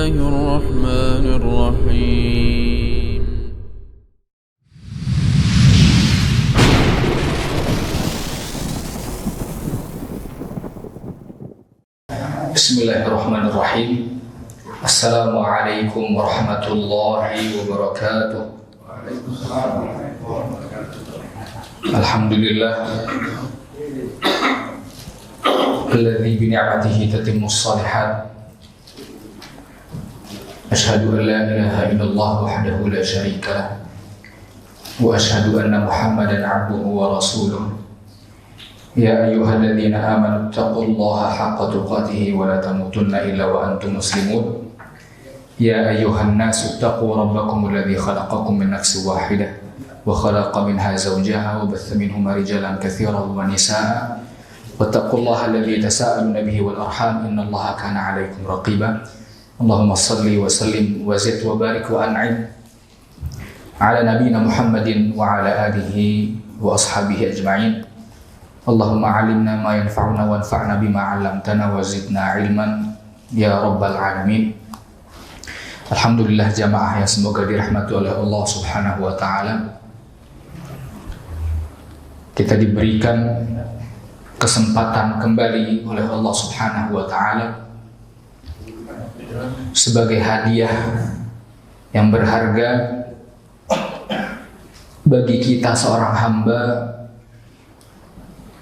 الله الرحمن الرحيم. Bismillahirrahmanirrahim. Assalamualaikum warahmatullahi wabarakatuh. Alhamdulillah alladzi bi ni'matihi tatimmus shalihat. Asyhadu an la ilaha illallah wahdahu la syarika lah wa asyhadu anna Muhammadan 'abduhu wa rasuluh. Ya ayyuhalladzina amanu taqullaha haqqa tuqatih wa la tamutunna illa wa antum muslimun. Ya ayyuhan nasu taqu rabbakum alladzi khalaqakum min nafsin wahidah wa khalaqa minha zawjaha wa batha minhuma rijalan katsiran wa nisaa'a wattaqullaha alladzi tasaaluna bihi wal arham innallaha kana 'alaikum raqiba. Allahumma shalli wa sallim wa zid wa barik wa an'im ala nabiyyina Muhammadin wa ala alihi wa ashabihi ajma'in. Allahumma 'allimna ma yanfa'una wanfa'na bima 'allamtana wa zidna 'ilman ya rabbal alamin. Alhamdulillah jamaah yang semoga dirahmati oleh Allah Subhanahu wa taala. Kita diberikan kesempatan kembali oleh Allah Subhanahu wa taala sebagai hadiah yang berharga bagi kita seorang hamba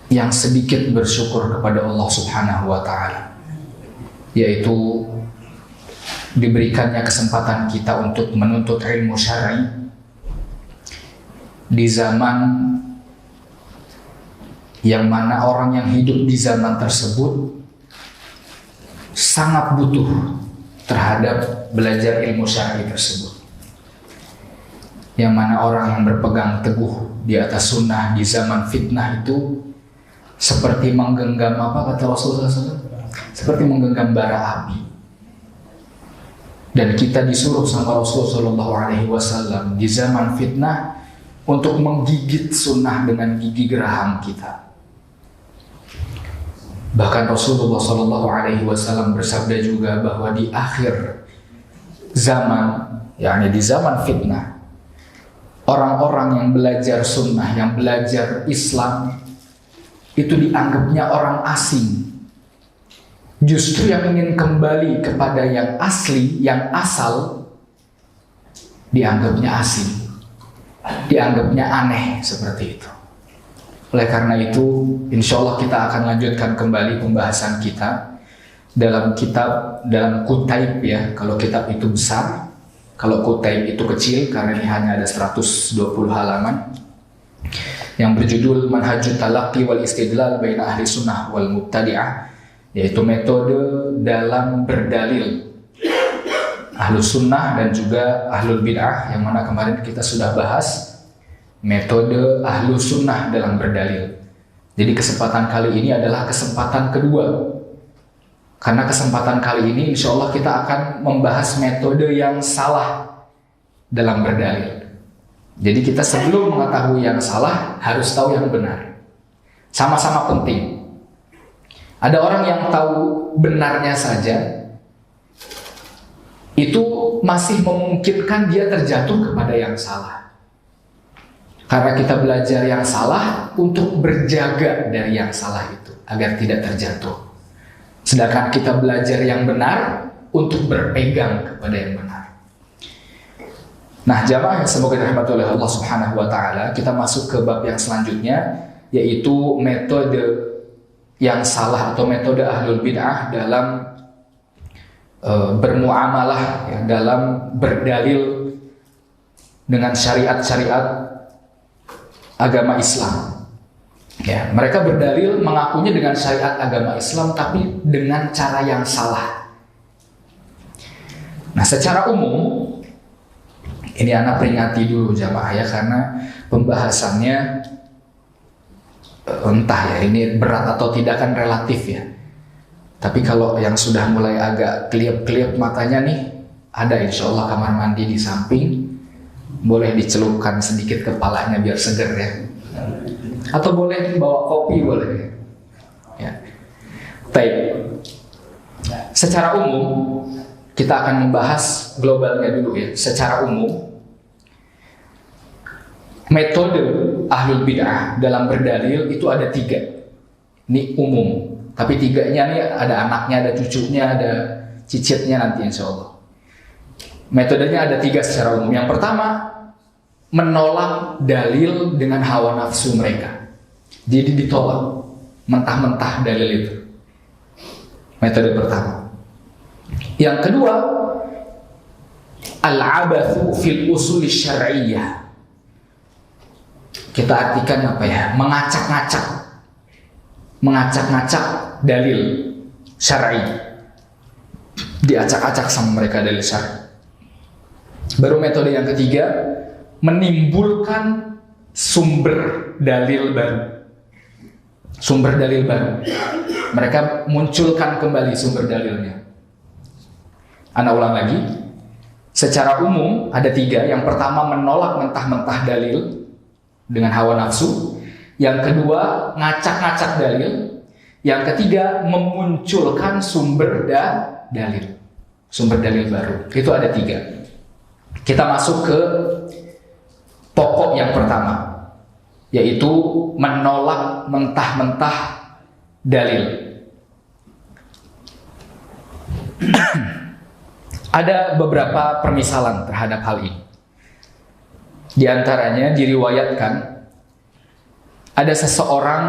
yang sedikit bersyukur kepada Allah Subhanahu wa taala, yaitu diberikannya kesempatan kita untuk menuntut ilmu syar'i di zaman yang mana orang yang hidup di zaman tersebut sangat butuh terhadap belajar ilmu syar'i tersebut. Yang mana orang yang berpegang teguh di atas sunnah di zaman fitnah itu seperti menggenggam apa kata Rasulullah SAW? Seperti menggenggam bara api. Dan kita disuruh sama Rasulullah SAW di zaman fitnah untuk menggigit sunnah dengan gigi geraham kita. Bahkan Rasulullah SAW bersabda juga bahwa di akhir zaman, yakni di zaman fitnah, orang-orang yang belajar sunnah, yang belajar Islam, itu dianggapnya orang asing. Justru yang ingin kembali kepada yang asli, yang asal, dianggapnya asing, dianggapnya aneh seperti itu. Oleh karena itu, insya Allah kita akan lanjutkan kembali pembahasan kita dalam kitab, dalam Kutaib ya. Kalau kitab itu besar, kalau Kutaib itu kecil karena ini hanya ada 120 halaman, yang berjudul Manhajut Talaqqi wal Istidlal Baina Ahli Sunnah wal Mubtadi'ah, yaitu metode dalam berdalil Ahlus Sunnah dan juga Ahlul Bid'ah, yang mana kemarin kita sudah bahas metode Ahlus Sunnah dalam berdalil. Jadi kesempatan kali ini adalah kesempatan kedua, karena kesempatan kali ini insya Allah kita akan membahas metode yang salah dalam berdalil. Jadi kita sebelum mengetahui yang salah harus tahu yang benar. Sama-sama penting. Ada orang yang tahu benarnya saja, itu masih memungkinkan dia terjatuh kepada yang salah. Karena kita belajar yang salah untuk berjaga dari yang salah itu, agar tidak terjatuh. Sedangkan kita belajar yang benar untuk berpegang kepada yang benar. Nah, jamaah yang semoga dirahmati oleh Allah Subhanahu wa taala, kita masuk ke bab yang selanjutnya, yaitu metode yang salah atau metode Ahlul Bid'ah dalam bermuamalah ya, dalam berdalil dengan syariat-syariat agama Islam. Ya, mereka berdalil mengakunya dengan syariat agama Islam tapi dengan cara yang salah. Nah, secara umum ini anak peringati dulu jamaah ya, karena pembahasannya entah ya ini berat atau tidak kan relatif ya. Tapi kalau yang sudah mulai agak keliap-keliap matanya nih, ada insya Allah kamar mandi di samping, boleh dicelupkan sedikit kepalanya biar seger ya. Atau boleh bawa kopi boleh ya. Baik. Secara umum kita akan membahas globalnya dulu ya. Secara umum, metode ahlul bid'ah dalam berdalil itu ada 3. Ini umum, tapi 3-nya nih ada anaknya, ada cucunya, ada cicitnya nanti insya Allah. Metodenya ada 3 secara umum. Yang pertama, menolak dalil dengan hawa nafsu mereka. Jadi ditolak mentah-mentah dalil itu. Metode pertama. Yang kedua, al-abathu fil usul syar'iyyah. Kita artikan apa ya? Mengacak-ngacak dalil syar'i. Diacak-acak sama mereka dalil syar'i. Baru metode yang ketiga, menimbulkan sumber dalil baru. Sumber dalil baru. Mereka munculkan kembali sumber dalilnya. Ana ulang lagi. Secara umum ada 3. Yang pertama, menolak mentah-mentah dalil dengan hawa nafsu. Yang kedua, ngacak-ngacak dalil. Yang ketiga, memunculkan sumber dalil. Sumber dalil baru. Itu ada 3. Kita masuk ke pokok yang pertama, yaitu menolak mentah-mentah dalil. Ada beberapa permisalan terhadap hal ini. Di antaranya diriwayatkan ada seseorang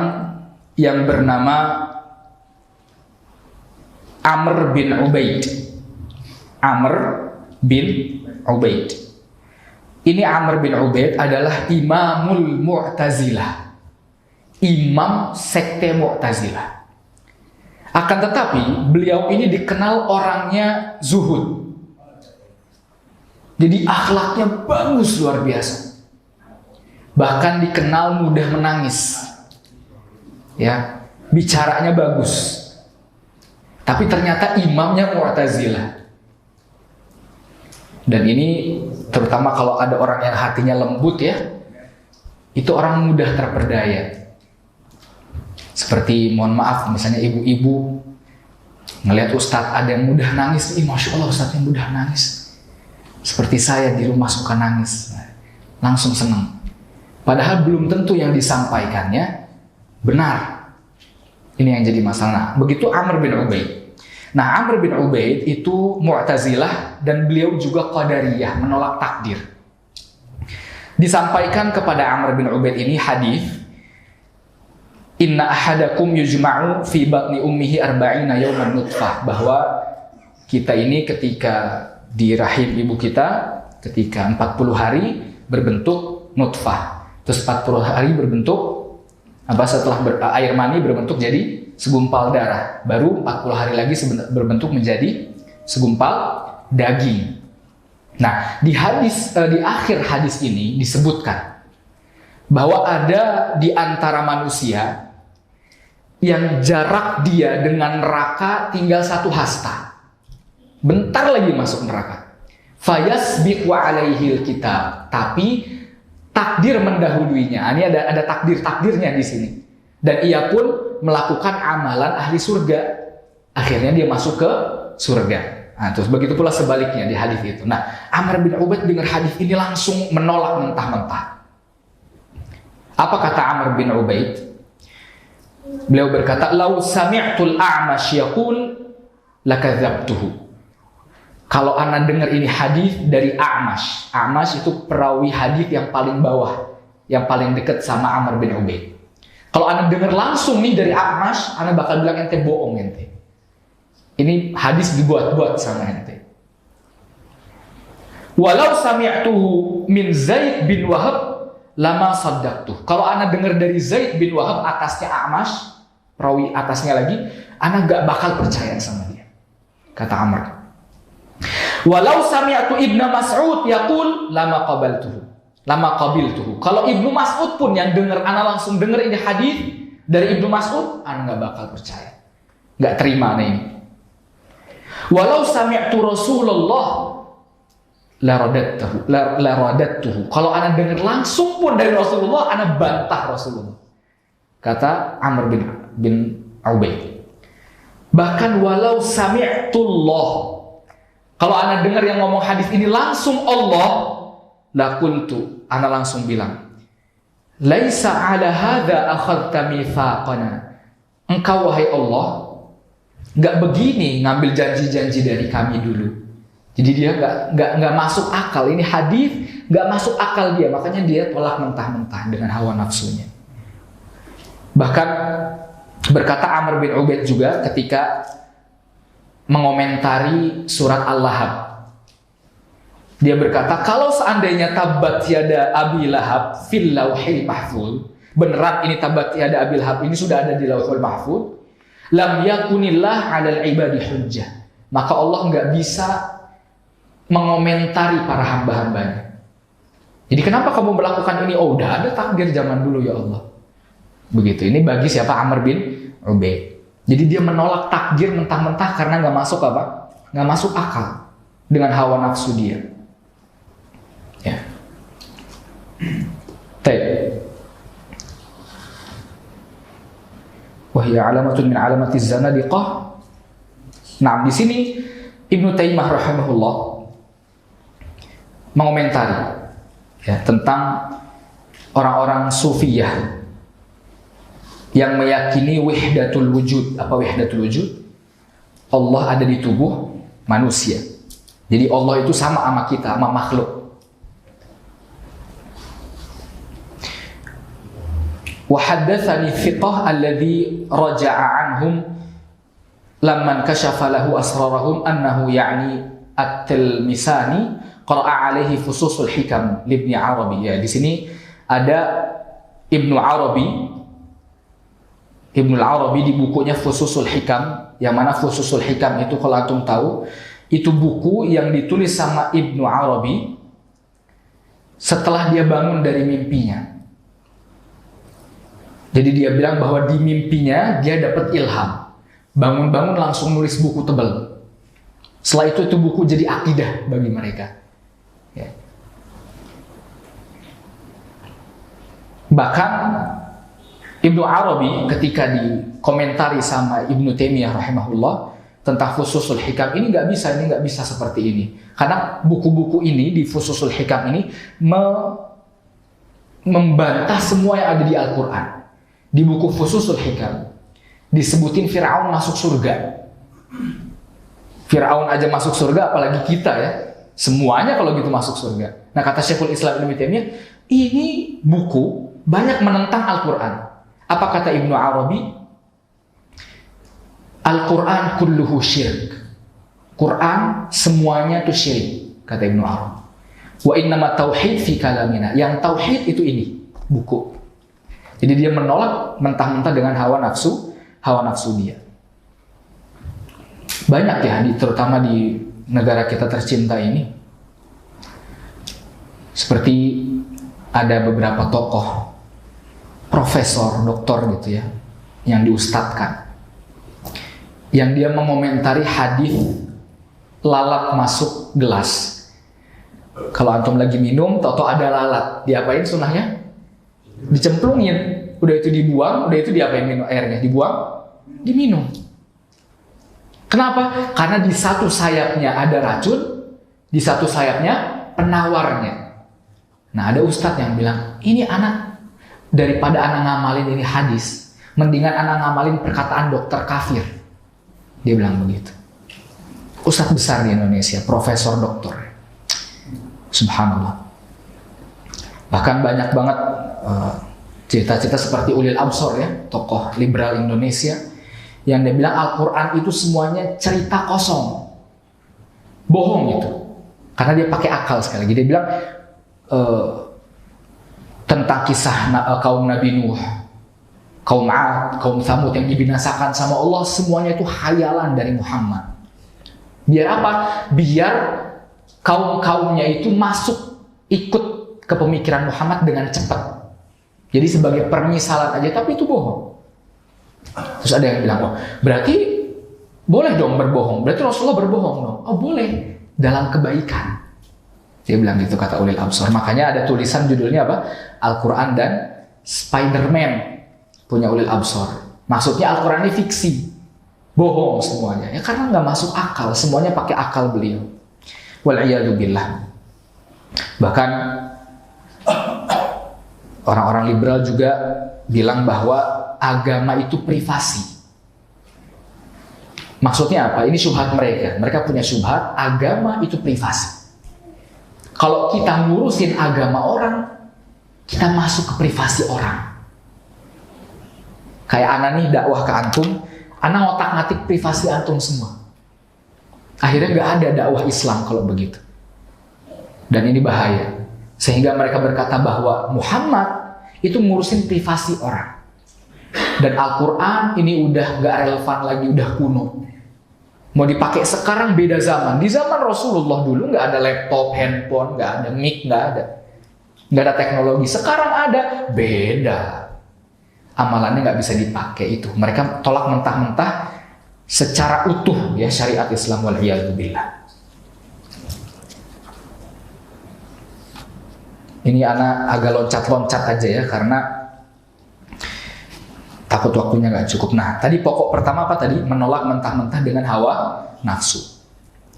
yang bernama Amr bin Ubaid. Amr bin Ubaid. Ini Amr bin Ubaid adalah imamul Mu'tazilah. Imam sekte Mu'tazilah. Akan tetapi beliau ini dikenal orangnya zuhud. Jadi akhlaknya bagus luar biasa. Bahkan dikenal mudah menangis. Ya, bicaranya bagus. Tapi ternyata imamnya Mu'tazilah. Dan ini terutama kalau ada orang yang hatinya lembut ya, itu orang mudah terperdaya. Seperti mohon maaf misalnya ibu-ibu ngelihat ustadz ada yang mudah nangis, Masya Allah ustadz yang mudah nangis. Seperti saya di rumah suka nangis, langsung senang. Padahal belum tentu yang disampaikannya benar. Ini yang jadi masalah. Nah, begitu Amr bin Ubaid. Nah, Amr bin Ubaid itu Mu'tazilah dan beliau juga Qadariyah, menolak takdir. Disampaikan kepada Amr bin Ubaid ini hadis, inna ahadakum yujma'u fi batni ummihi arba'ina yawman nutfah, bahwa kita ini ketika di rahim ibu kita ketika 40 hari berbentuk nutfah, terus 40 hari berbentuk setelah air mani berbentuk jadi segumpal darah, baru 40 hari lagi berbentuk menjadi segumpal daging. Nah, di akhir hadis ini disebutkan bahwa ada di antara manusia yang jarak dia dengan neraka tinggal 1 hasta. Bentar lagi masuk neraka. Fayasbiqu alaihil kitab. Tapi takdir mendahuluinya. Ini ada takdirnya di sini. Dan ia pun melakukan amalan ahli surga. Akhirnya dia masuk ke surga. Nah, terus begitu pula sebaliknya di hadis itu. Nah, Amr bin Ubaid dengar hadis ini langsung menolak mentah-mentah. Apa kata Amr bin Ubaid? Beliau berkata, "Lau sami'tul a'mash yaqul lakadzabtuhu." Kalau ana dengar ini hadis dari A'mash. A'mash itu perawi hadis yang paling bawah, yang paling dekat sama Amr bin Ubaid. Kalau ana dengar langsung nih dari A'mash, ana bakal bilang ente bohong ente. Ini hadis dibuat-buat sama ente. Walau sami'tuhu min Zaid bin Wahab lama saddaqtuh. Kalau ana dengar dari Zaid bin Wahab atasnya A'mash, perawi atasnya lagi, ana gak bakal percaya sama dia. Kata Amr. Walau sami'tu Ibnu Mas'ud yaqul lama qabiltuhu. Kalau Ibnu Mas'ud pun yang dengar, ana langsung dengar ini hadis dari Ibnu Mas'ud, ana enggak bakal percaya. Enggak terima ini. Walau sami'tu Rasulullah la radattuhu. Kalau ana dengar langsung pun dari Rasulullah, ana bantah Rasulullah. Kata Amr bin Ubaid. Bahkan walau sami'tullah, Kalau ana dengar yang ngomong hadis ini langsung Allah, la qultu, ana langsung bilang, laisa ala hadza akhadta mitsaqana. Engkau wahai Allah enggak begini ngambil janji-janji dari kami dulu. Jadi dia enggak masuk akal. Ini hadis enggak masuk akal dia, makanya dia tolak mentah-mentah dengan hawa nafsunya. Bahkan berkata Amr bin Ubaid juga ketika mengomentari surat Al-Lahab. Dia berkata, kalau seandainya tabat yada Abi Lahab fil lauhil mahfuz, beneran ini tabat yada Abi Lahab ini sudah ada di lauhul mahfuz, lam yakunillah 'alal ibadi hujjah. Maka Allah enggak bisa mengomentari para hamba-hambanya. Jadi kenapa kamu melakukan ini? Oh, udah ada takdir zaman dulu ya Allah. Begitu. Ini bagi siapa? Amr bin Ubaid. Jadi dia menolak takdir mentah-mentah karena nggak masuk apa? Nggak masuk akal dengan hawa nafsu dia. Ya. Baik. Wahya alamatun min alamatiz zanadiqah. Nah, di sini Ibnu Taimiyah rahimahullah mengomentari ya tentang orang-orang sufiyah yang meyakini wahdatul wujud. Apa wahdatul wujud? Allah ada di tubuh manusia. Jadi Allah itu sama kita, sama makhluk. Wa haddatsani thiqah alladhi raja'a anhum lamman kashafa lahu asrarahum annahu ya'ni at-Tilmisani qara'a alaihi fususul hikam li Ibnu Arabi. Ya, di sini ada Ibnu Arabi di bukunya Fususul Hikam, yang mana Fususul Hikam itu kalau antum tahu, itu buku yang ditulis sama Ibnu Arabi setelah dia bangun dari mimpinya. Jadi dia bilang bahwa di mimpinya dia dapat ilham. Bangun-bangun langsung nulis buku tebal. Setelah itu buku jadi akidah bagi mereka. Ya. Bahkan Ibnu Arabi ketika dikomentari sama Ibnu Taimiyah rahimahullah tentang Fususul Hikam, ini nggak bisa seperti ini. Karena buku-buku ini di Fususul Hikam ini membantah semua yang ada di Al-Quran. Di buku Fususul Hikam disebutin Fir'aun masuk surga. Fir'aun aja masuk surga, apalagi kita ya. Semuanya kalau gitu masuk surga. Nah, kata Syekhul Islam Ibnu Taimiyah, ini buku banyak menentang Al-Quran. Apa kata Ibnu Arabi? Al-Quran kulluhu syirk. Quran semuanya itu syirik, kata Ibnu Arabi. Wa innama tauhid fi kalamina. Yang tauhid itu ini, buku. Jadi dia menolak mentah-mentah dengan hawa nafsu dia. Banyak ya, terutama di negara kita tercinta ini. Seperti ada beberapa tokoh, profesor, doktor gitu ya, yang diustadkan, yang dia mengomentari hadis lalat masuk gelas. Kalau antum lagi minum, tau-tau ada lalat, diapain sunahnya? Dicemplungin. Udah itu dibuang, udah itu diapain minum airnya? Dibuang, diminum. Kenapa? Karena di satu sayapnya ada racun, di satu sayapnya penawarnya. Nah, ada ustadz yang bilang, ini anak, daripada anak ngamalin ini hadis, mendingan anak ngamalin perkataan dokter kafir. Dia bilang begitu. Ustadz besar di Indonesia, profesor doktor. Subhanallah. Bahkan banyak banget cerita-cerita seperti Ulil Absor ya, tokoh liberal Indonesia, yang dia bilang Al-Quran itu semuanya cerita kosong, bohong gitu, karena dia pakai akal sekali lagi. Dia bilang tentang kisah kaum Nabi Nuh, kaum Ad, kaum Tsamud yang dibinasakan sama Allah, semuanya itu khayalan dari Muhammad. Biar apa? Biar kaum-kaumnya itu masuk ikut ke pemikiran Muhammad dengan cepat. Jadi sebagai permisalan aja, tapi itu bohong. Terus ada yang bilang, oh berarti boleh dong berbohong, berarti Rasulullah berbohong dong. Oh boleh, dalam kebaikan. Dia bilang gitu, kata Ulil Absor. Makanya ada tulisan judulnya apa? Al-Quran dan Spider-Man, punya Ulil Absor. Maksudnya Al-Quran ini fiksi, bohong semuanya. Ya karena nggak masuk akal, semuanya pakai akal beliau. Wal'iyadu billah. Bahkan orang-orang liberal juga bilang bahwa agama itu privasi. Maksudnya apa? Ini syubhat mereka. Mereka punya syubhat, agama itu privasi. Kalau kita ngurusin agama orang, kita masuk ke privasi orang. Kayak ana nih dakwah ke antum, ana ngotak-ngatik privasi antum semua. Akhirnya nggak ada dakwah Islam kalau begitu. Dan ini bahaya. Sehingga mereka berkata bahwa Muhammad itu ngurusin privasi orang. Dan Al-Quran ini udah nggak relevan lagi, udah kuno. Mau dipakai sekarang beda zaman. Di zaman Rasulullah dulu nggak ada laptop, handphone, nggak ada mic, nggak ada teknologi. Sekarang ada, beda. Amalannya nggak bisa dipakai itu. Mereka tolak mentah-mentah secara utuh ya syariat Islam, wal'iyadzubillah. Ini anak agak loncat-loncat aja ya karena takut waktunya nggak cukup. Nah, tadi pokok pertama apa tadi? Menolak mentah-mentah dengan hawa nafsu.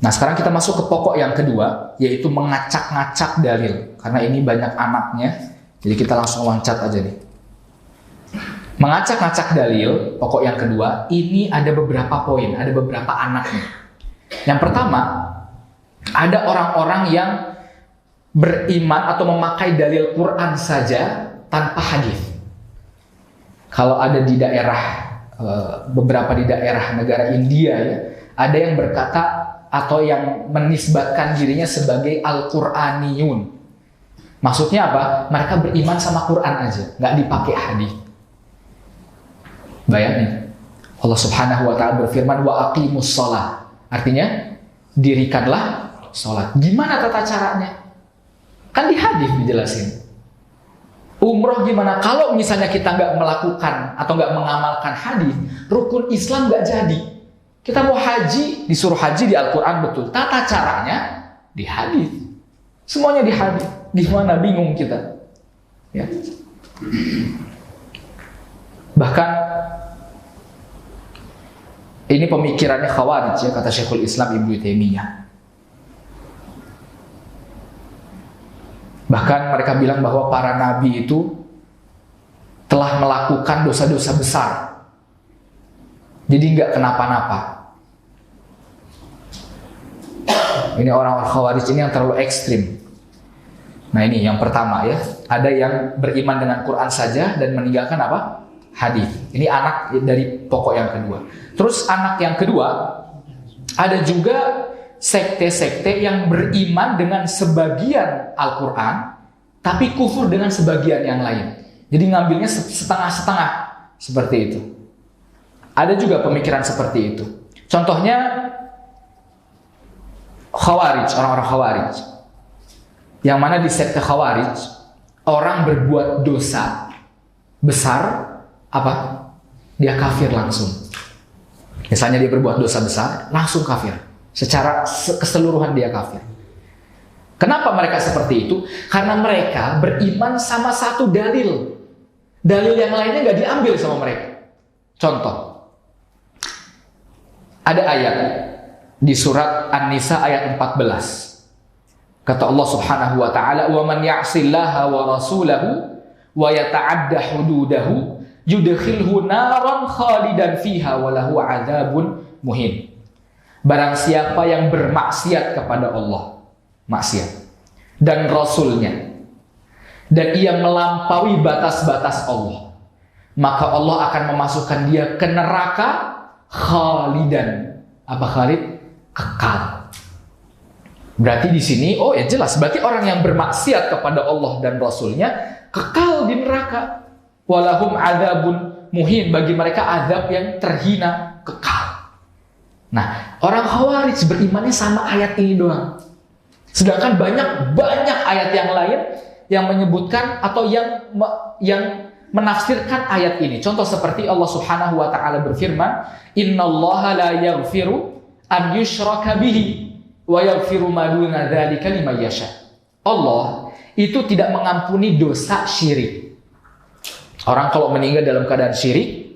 Nah, sekarang kita masuk ke pokok yang kedua, yaitu mengacak-ngacak dalil. Karena ini banyak anaknya, jadi kita langsung loncat aja nih. Mengacak-ngacak dalil, pokok yang kedua, ini ada beberapa poin, ada beberapa anaknya. Yang pertama, ada orang-orang yang beriman atau memakai dalil Quran saja tanpa hadis. Kalau ada di daerah, beberapa di daerah negara India ya, ada yang berkata atau yang menisbatkan dirinya sebagai Al-Quraniyun. Maksudnya apa? Mereka beriman sama Quran aja, nggak dipakai hadis. Bayangin, Allah Subhanahu wa Ta'ala berfirman, wa aqimus shalah. Artinya, dirikanlah sholat. Gimana tata caranya? Kan di hadis dijelasin. Umroh gimana? Kalau misalnya kita nggak melakukan atau nggak mengamalkan hadis, rukun Islam nggak jadi. Kita mau haji, disuruh haji di Al-Quran betul. Tata caranya di hadis. Semuanya di hadis. Gimana? Bingung kita. Ya. Bahkan ini pemikirannya Khawarij ya, kata Syekhul Islam Ibnu Taimiyah. Bahkan mereka bilang bahwa para nabi itu telah melakukan dosa-dosa besar. Jadi nggak kenapa-napa. Ini orang-orang Khawarij ini yang terlalu ekstrim. Nah ini yang pertama ya. Ada yang beriman dengan Quran saja dan meninggalkan apa? Hadis. Ini anak dari pokok yang kedua. Terus anak yang kedua, ada juga sekte-sekte yang beriman dengan sebagian Al-Quran, tapi kufur dengan sebagian yang lain. Jadi ngambilnya setengah-setengah, seperti itu. Ada juga pemikiran seperti itu. Contohnya, Khawarij, orang-orang Khawarij. Yang mana di sekte Khawarij, orang berbuat dosa besar, apa? Dia kafir langsung. Misalnya dia berbuat dosa besar, langsung kafir. Secara keseluruhan dia kafir. Kenapa mereka seperti itu? Karena mereka beriman sama satu dalil. Dalil yang lainnya nggak diambil sama mereka. Contoh. Ada ayat di surat An-Nisa ayat 14. Kata Allah Subhanahu wa taala, "Wa man ya'sillaha wa rasulahu wa yata'adda hududahu yudkhilhu naran khalidan fiha wa lahu 'adzabun muhin." Barang siapa yang bermaksiat kepada Allah, maksiat, dan Rasulnya, dan ia melampaui batas-batas Allah, maka Allah akan memasukkan dia ke neraka khalidan. Apa khalid? Kekal. Berarti di sini, oh ya jelas, berarti orang yang bermaksiat kepada Allah dan Rasulnya kekal di neraka. Walahum adzabun muhin, bagi mereka azab yang terhina, kekal. Nah, orang Khawarij berimannya sama ayat ini doang. Sedangkan banyak ayat yang lain yang menyebutkan atau yang menafsirkan ayat ini. Contoh seperti Allah Subhanahu wa taala berfirman, "Innallaha la yaghfiru an yushraka bihi wa yaghfiru ma duna dzalika liman yasha." Allah itu tidak mengampuni dosa syirik. Orang kalau meninggal dalam keadaan syirik,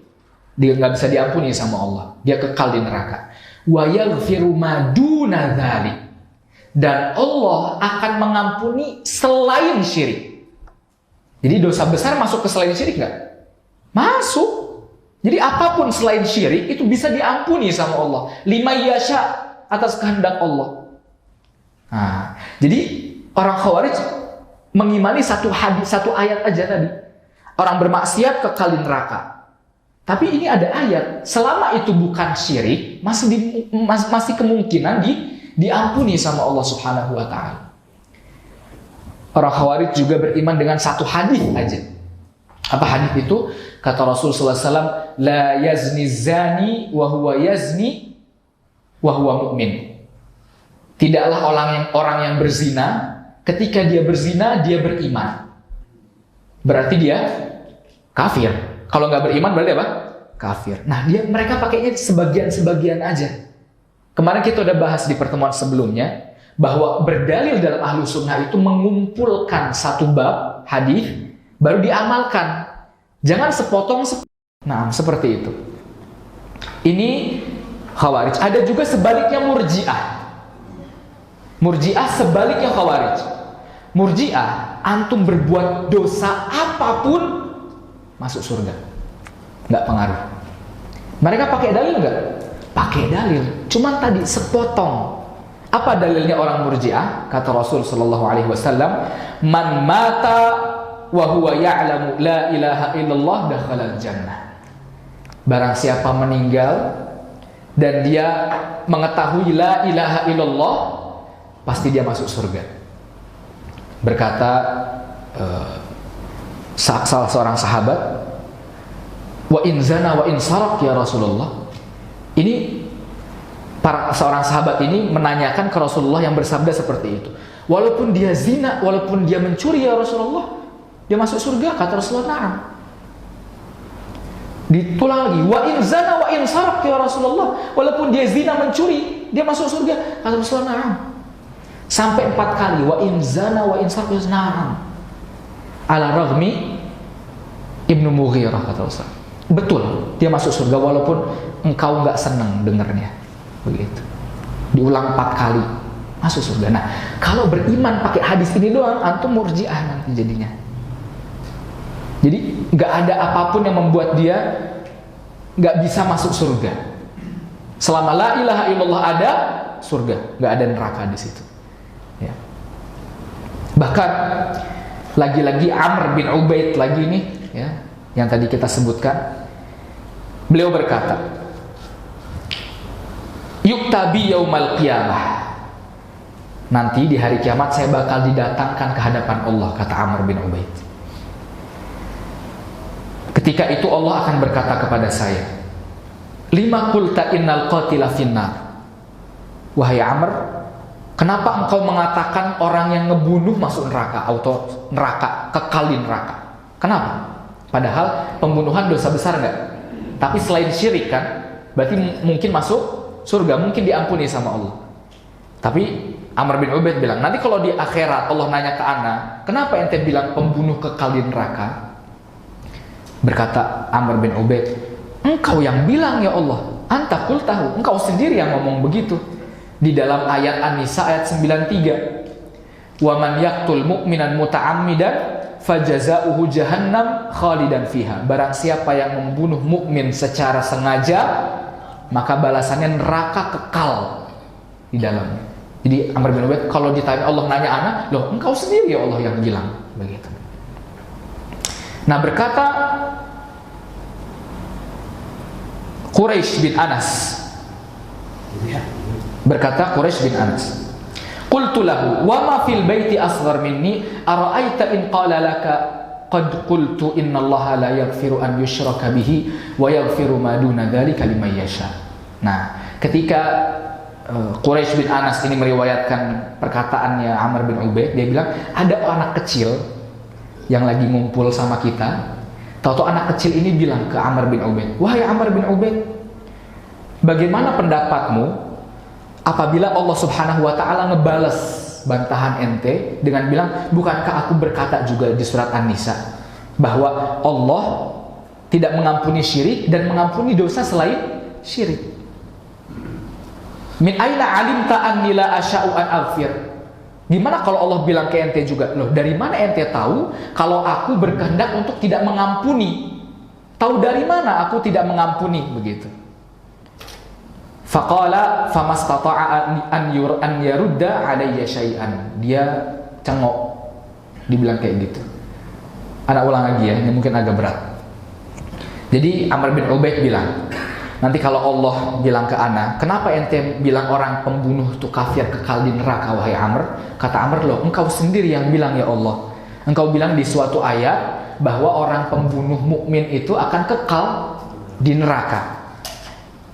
dia nggak bisa diampuni sama Allah. Dia kekal di neraka. Wa yaghfiru ma duna dzalik. dan Allah akan mengampuni selain syirik. Jadi dosa besar masuk ke selain syirik nggak? Masuk. Jadi apapun selain syirik itu bisa diampuni sama Allah. Lima yasha, atas kehendak Allah. Nah, jadi orang Khawarij mengimani satu hadis, satu ayat aja tadi. Orang bermaksiat kekal di neraka. Tapi ini ada ayat, selama itu bukan syirik, masih kemungkinan diampuni sama Allah Subhanahu wa taala. Orang Khawarij juga beriman dengan satu hadis aja. Apa hadis itu? Kata Rasul sallallahu alaihi wasallam, la yazni zani wa huwa yazni wa huwa mu'min. Tidaklah orang yang berzina, ketika dia berzina dia beriman. Berarti dia kafir. Kalau nggak beriman berarti apa? Kafir. Nah, mereka pakainya sebagian-sebagian aja. Kemarin kita udah bahas di pertemuan sebelumnya bahwa berdalil dalam ahlu sunnah itu mengumpulkan satu bab hadis baru diamalkan. Jangan sepotong. Nah, seperti itu. Ini Khawarij. Ada juga sebaliknya Murji'ah. Murji'ah sebaliknya Khawarij. Murji'ah, antum berbuat dosa apapun masuk surga, nggak pengaruh. Mereka pakai dalil nggak? Pakai dalil. Cuman tadi sepotong. Apa dalilnya orang Murji'ah? Kata Rasul Shallallahu Alaihi Wasallam, man mata wa huwa ya'lamu la ilaha illallah dakhala jannah. Barang siapa meninggal dan dia mengetahui la ilaha illallah, pasti dia masuk surga. Berkata salah seorang sahabat, wa in zana wa in sarak ya Rasulullah. Ini seorang sahabat ini menanyakan ke Rasulullah yang bersabda seperti itu. Walaupun dia zina, walaupun dia mencuri ya Rasulullah, dia masuk surga. Kata Rasulullah, na'am. Ditulang lagi, wa in zana wa in sarak ya Rasulullah. Walaupun dia zina mencuri, dia masuk surga. Kata Rasulullah, na'am. Sampai 4 kali, wa in zana wa in sarak ya na'am. Ala raghmi Ibnu Mughirah, kata Rasulullah. Betul, dia masuk surga walaupun engkau nggak senang dengarnya. Begitu. Diulang 4 kali, masuk surga. Nah, kalau beriman pakai hadis ini doang, antum Murji'ah nanti jadinya. Jadi nggak ada apapun yang membuat dia nggak bisa masuk surga. Selama la ilaha illallah ada, surga, nggak ada neraka di situ. Ya. Bahkan lagi-lagi Amr bin Ubaid lagi nih, ya, yang tadi kita sebutkan, beliau berkata, yuktabi yaumal qiyamah. Nanti di hari kiamat saya bakal didatangkan ke hadapan Allah, kata Amr bin Ubaid. Ketika itu Allah akan berkata kepada saya, lima qulta innal qatila finnar. Wahai Amr, kenapa engkau mengatakan orang yang ngebunuh masuk neraka, atau neraka, kekal di neraka? Kenapa? Padahal pembunuhan dosa besar enggak? Tapi selain syirik kan, berarti mungkin masuk surga, mungkin diampuni sama Allah. Tapi Amr bin Ubaid bilang, nanti kalau di akhirat Allah nanya ke ana, kenapa ente bilang pembunuh kekal di neraka? Berkata Amr bin Ubaid, engkau yang bilang ya Allah, anta qultahu, engkau sendiri yang ngomong begitu. Di dalam ayat An-Nisa ayat 93, wa man yaqtul mu'minan muta'ammidan fajaza'uhu jahannam khalidan fiha. Barang siapa yang membunuh mukmin secara sengaja, maka balasannya neraka kekal di dalamnya. Jadi Amr bin Ubaid kalau ditanya Allah nanya ana, loh engkau sendiri ya Allah yang bilang begitu. Nah, berkata Quraisy bin Anas, berkata Quraisy bin Anas, qultu lahu wa ma fil baiti asghar minni ara'aita in qala laka qad qultu innallaha la yaghfiru an yushraka bihi wa yaghfiru ma duna dzalika liman yasha. Nah, ketika Quraisy bin Anas ini meriwayatkan perkataannya Amr bin Ubaid, dia bilang ada anak kecil yang lagi ngumpul sama kita. Tahu-tahu anak kecil ini bilang ke Amr bin Ubaid, wahai Amr bin Ubaid, bagaimana pendapatmu apabila Allah Subhanahu wa taala ngebales bantahan ente dengan bilang, bukankah aku berkata juga di surat An-Nisa bahwa Allah tidak mengampuni syirik dan mengampuni dosa selain syirik. Min aina alimta anni la asya'u an aghfir. Gimana kalau Allah bilang ke ente juga, loh dari mana ente tahu kalau aku berkehendak untuk tidak mengampuni? Tahu dari mana aku tidak mengampuni? Begitu. Faqala famastata'a an yarudda alayya syai'an. Dia cengok, dibilang kayak gitu. Anak ulang lagi ya, ini mungkin agak berat. Jadi Amr bin Ubaid bilang, nanti kalau Allah bilang ke ana, kenapa ente bilang orang pembunuh itu kafir kekal di neraka wahai Amr? Kata Amr, loh engkau sendiri yang bilang ya Allah. Engkau bilang di suatu ayat bahwa orang pembunuh mukmin itu akan kekal di neraka.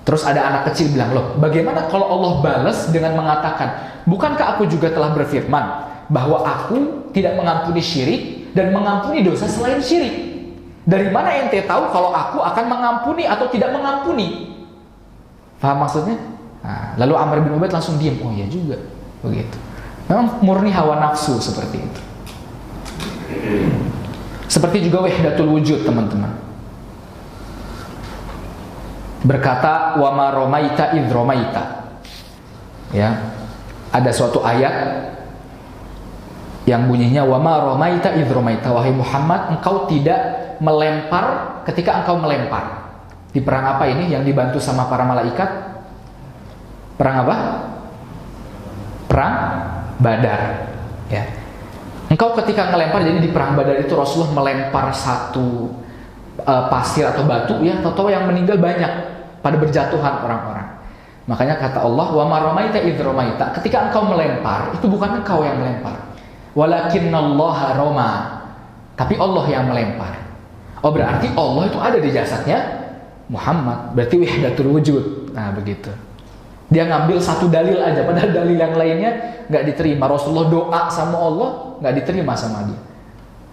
Terus ada anak kecil bilang, loh bagaimana kalau Allah balas dengan mengatakan, bukankah aku juga telah berfirman bahwa aku tidak mengampuni syirik dan mengampuni dosa selain syirik? Dari mana ente tahu kalau aku akan mengampuni atau tidak mengampuni? Paham maksudnya? Nah, lalu Amr bin Ubaid langsung diam. Oh iya juga, begitu. Memang murni hawa nafsu seperti itu. Seperti juga wahdatul wujud, teman-teman. Berkata, wa ma romaita idh romaita. Ya, ada suatu ayat yang bunyinya wa ma romaita idh romaita. Wahai Muhammad, engkau tidak melempar ketika engkau melempar. Di perang apa ini yang dibantu sama para malaikat? Perang apa? Perang Badar. Ya. Engkau ketika melempar, jadi di perang Badar itu Rasulullah melempar satu pasir atau batu, ya, atau yang meninggal banyak pada berjatuhan orang-orang. Makanya kata Allah, wa ma ramaita idh ramaita. Ketika engkau melempar, itu bukan engkau yang melempar. Walakinnallaha rama. Tapi Allah yang melempar. Oh berarti Allah itu ada di jasadnya Muhammad. Berarti wahdatul wujud. Nah begitu. Dia ngambil satu dalil aja, padahal dalil yang lainnya nggak diterima. Rasulullah doa sama Allah nggak diterima sama dia.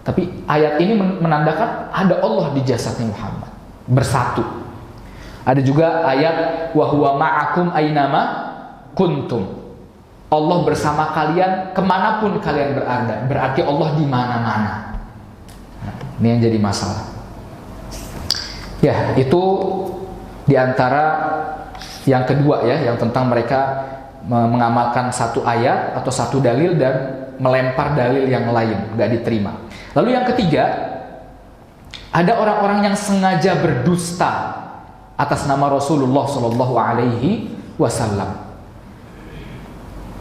Tapi ayat ini menandakan ada Allah di jasadnya Muhammad, bersatu. Ada juga ayat wa huwa ma'akum ainama kuntum. Allah bersama kalian kemanapun kalian berada. Berarti Allah di mana-mana. Nah, ini yang jadi masalah. Ya, itu diantara yang kedua ya, yang tentang mereka mengamalkan satu ayat atau satu dalil dan melempar dalil yang lain, nggak diterima. Lalu yang ketiga, ada orang-orang yang sengaja berdusta atas nama Rasulullah Shallallahu Alaihi Wasallam.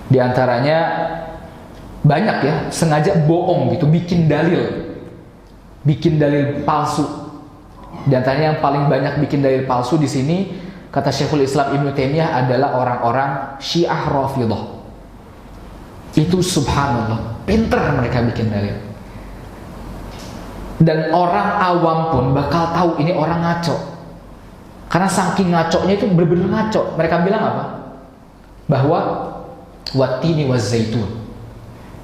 Di antaranya banyak ya, sengaja bohong gitu, bikin dalil palsu. Di antaranya yang paling banyak bikin dalil palsu di sini, kata Syekhul Islam Ibnu Taimiyah, adalah orang-orang Syiah Rafidhah. Itu subhanallah, pinter mereka bikin dalil. Dan orang awam pun bakal tahu ini orang ngaco. Karena saking ngaconya itu benar-benar ngaco. Mereka bilang apa? Bahwa wattini wazzaitun.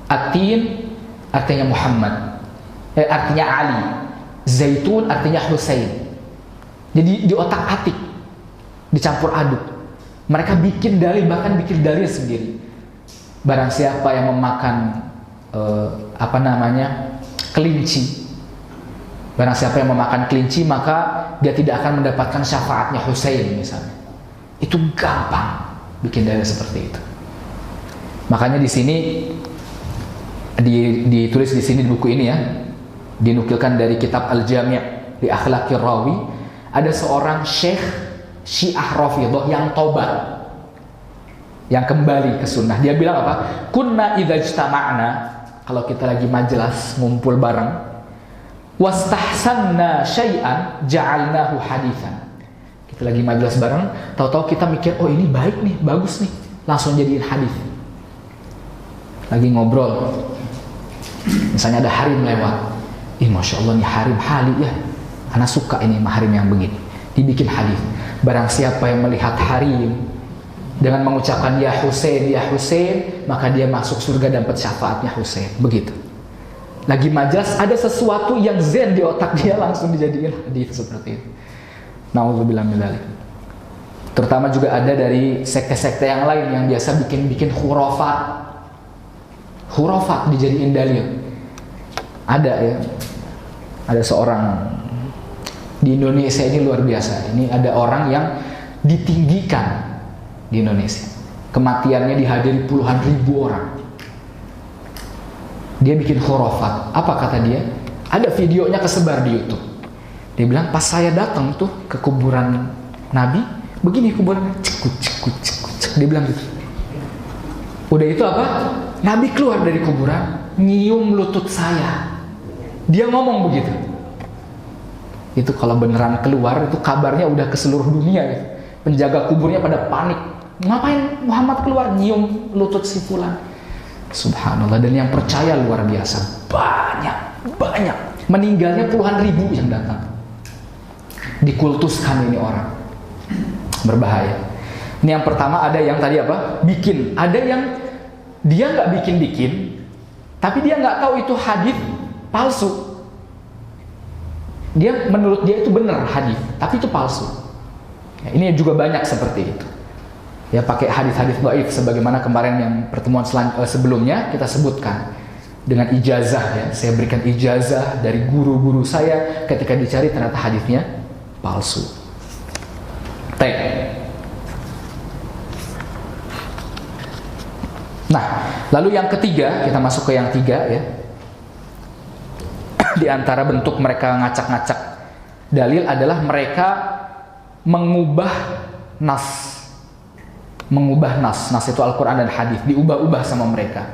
Atin artinya Muhammad, artinya Ali. Zaitun artinya Husain. Jadi di otak-atik, dicampur aduk. Mereka bikin dalil, bahkan bikin dalil sendiri. Barang siapa yang memakan kelinci, barang siapa yang memakan kelinci, maka dia tidak akan mendapatkan syafaatnya Husain misalnya. Itu gampang bikin dalil seperti itu. Makanya di sini ditulis di sini di buku ini ya, dinukilkan dari kitab Al-Jami' li Akhlaqir Rawi, ada seorang syekh Syiah Rafidhah yang tobat, yang kembali ke sunnah. Dia bilang apa? Kunna idza ijtama'na, kalau kita lagi majelis ngumpul bareng, wastahsanna syai'an ja'alnahu haditsan. Kita lagi majelis bareng, tahu-tahu kita mikir, oh ini baik nih, bagus nih, langsung jadiin hadis. Lagi ngobrol, misalnya ada harim lewat, masya Allah nih harim hali ya, anak suka ini harim yang begini, dibikin hadis. Barang siapa yang melihat harim dengan mengucapkan ya Husain, maka dia masuk surga dapat syafaatnya Husain. Begitu. Lagi majas ada sesuatu yang zen di otak dia, langsung dijadiin hadis seperti itu. Nauzubillah min dzalik. Terutama juga ada dari sekte-sekte yang lain yang biasa bikin khurafat dijadiin dalil. Ada ya. Ada seorang di Indonesia ini luar biasa. Ini ada orang yang ditinggikan di Indonesia. kematiannya dihadiri puluhan ribu orang. Dia bikin khurafat. Apa kata dia? Ada videonya kesebar di YouTube. Dia bilang, pas saya datang tuh ke kuburan Nabi, begini kuburannya, cekut. Dia bilang gitu. Udah itu apa? Nabi keluar dari kuburan, nyium lutut saya. Dia ngomong begitu. Itu kalau beneran keluar, itu kabarnya udah ke seluruh dunia gitu. Penjaga kuburnya pada panik. Ngapain Muhammad keluar nyium lutut si fulan? Subhanallah. Dan yang percaya luar biasa. Banyak. Meninggalnya puluhan ribu yang datang. Dikultuskan ini orang. Berbahaya. Ini yang pertama, ada yang tadi apa? Bikin. Ada yang dia nggak bikin, tapi dia nggak tahu itu hadis palsu. Menurut dia itu benar hadis, tapi itu palsu. Ya, ini juga banyak seperti itu. Ya, pakai hadis-hadis dhaif sebagaimana kemarin yang pertemuan sebelumnya kita sebutkan dengan ijazah, ya. Saya berikan ijazah dari guru-guru saya, ketika dicari ternyata hadisnya palsu. Nah, lalu yang ketiga, kita masuk ke yang tiga, ya. Di antara bentuk mereka ngacak-ngacak dalil adalah mereka mengubah nas. Nas itu Al-Quran dan hadis, diubah-ubah sama mereka.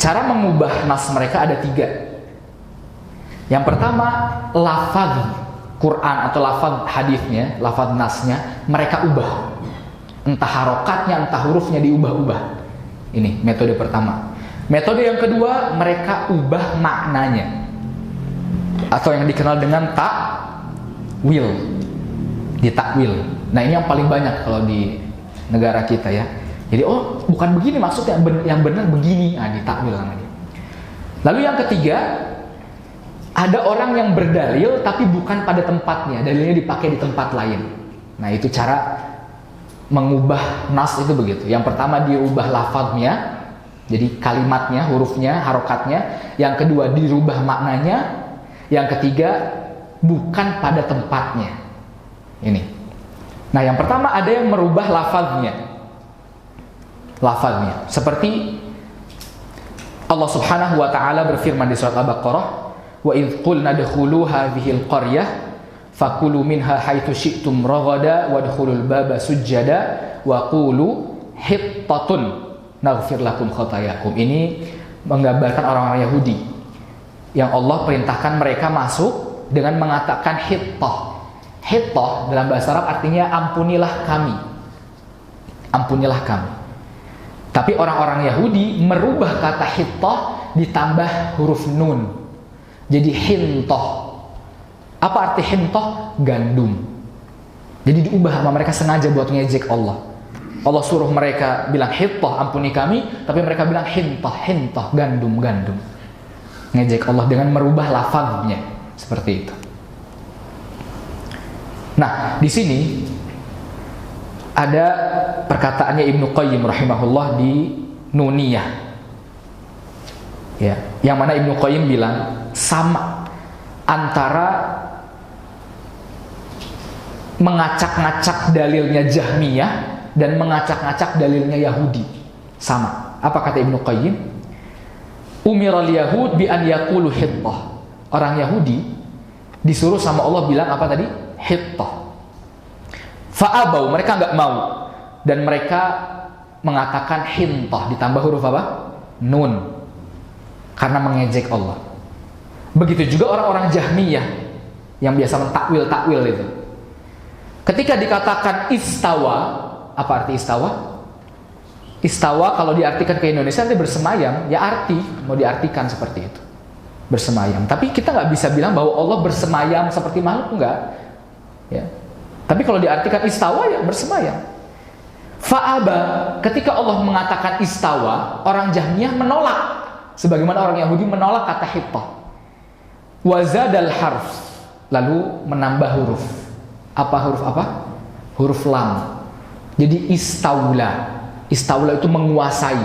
Cara mengubah nas mereka ada tiga. Yang pertama, lafaz Quran atau lafaz hadisnya, lafaz nasnya mereka ubah. Entah harokatnya, entah hurufnya diubah-ubah. Ini metode pertama. Metode yang kedua, mereka ubah maknanya, atau yang dikenal dengan takwil, ditakwil. Nah, ini yang paling banyak kalau di negara kita, ya. Jadi, oh, bukan begini maksudnya, yang benar begini, ditakwil namanya. Lalu yang ketiga, ada orang yang berdalil tapi bukan pada tempatnya, dalilnya dipakai di tempat lain. Nah, itu cara mengubah nas itu begitu. Yang pertama, dia ubah lafadznya, jadi kalimatnya, hurufnya, harokatnya. Yang kedua, dirubah maknanya. Yang ketiga, bukan pada tempatnya. Ini. Nah, yang pertama ada yang merubah lafadznya. Seperti Allah Subhanahu wa taala berfirman di surat Al-Baqarah, "Wa idz qulna dkhulu hadhil qaryah fakulu minha haitsu syi'tum raghada wadkhulul baba sujjada wa qulu hittatun naghfir lakum khatayakum." Ini menggambarkan orang-orang Yahudi yang Allah perintahkan mereka masuk dengan mengatakan hittah. Hittah dalam bahasa Arab artinya ampunilah kami. Ampunilah kami. Tapi orang-orang Yahudi merubah kata hittah ditambah huruf nun. Jadi hintah. Apa arti hintah? Gandum. Jadi diubah sama mereka sengaja buat ngejek Allah. Allah suruh mereka bilang hittah, ampuni kami, tapi mereka bilang hintah, gandum. Ngejek Allah dengan merubah lafaznya seperti itu. Nah, di sini ada perkataannya Ibnu Qayyim rahimahullah di Nuniyah. Ya, yang mana Ibnu Qayyim bilang sama antara mengacak-ngacak dalilnya Jahmiyah dan mengacak-ngacak dalilnya Yahudi. Sama. Apa kata Ibnu Qayyim? Umiral Yahud bi an yaqulu hittah. Orang Yahudi disuruh sama Allah bilang apa tadi? Hittah. Fa'abau, mereka enggak mau. Dan mereka mengatakan hintah ditambah huruf apa? Nun. Karena mengejek Allah. Begitu juga orang-orang Jahmiyah yang biasa mentakwil itu. Ketika dikatakan istawa, apa arti istawa? Istawa kalau diartikan ke Indonesia nanti bersemayam, ya mau diartikan seperti itu. Bersemayam. Tapi kita nggak bisa bilang bahwa Allah bersemayam seperti makhluk, enggak. Ya. Tapi kalau diartikan istawa, ya bersemayam. Fa'aba, ketika Allah mengatakan istawa, orang Jahmiyah menolak. Sebagaimana orang Yahudi menolak kata hittah. Wazadal harf, lalu menambah huruf. Apa huruf apa? Huruf lam. Jadi istaula. Istaula itu menguasai.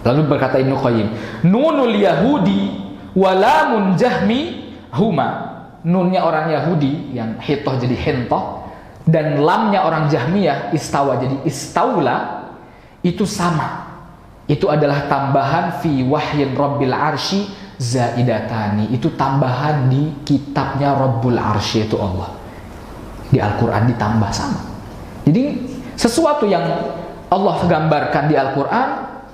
Lalu berkata Ibnu Qayyim, nunul Yahudi walamun Jahmi huma. Nunnya orang Yahudi yang hittah jadi hintah, dan lamnya orang Jahmiyah istawa jadi istaula itu sama. Itu adalah tambahan fi wahyin Rabbil Arsy zaidatani. Itu tambahan di kitabnya Rabbul Arsy itu Allah. Di Al-Qur'an ditambah sama. Jadi sesuatu yang Allah gambarkan di Al-Qur'an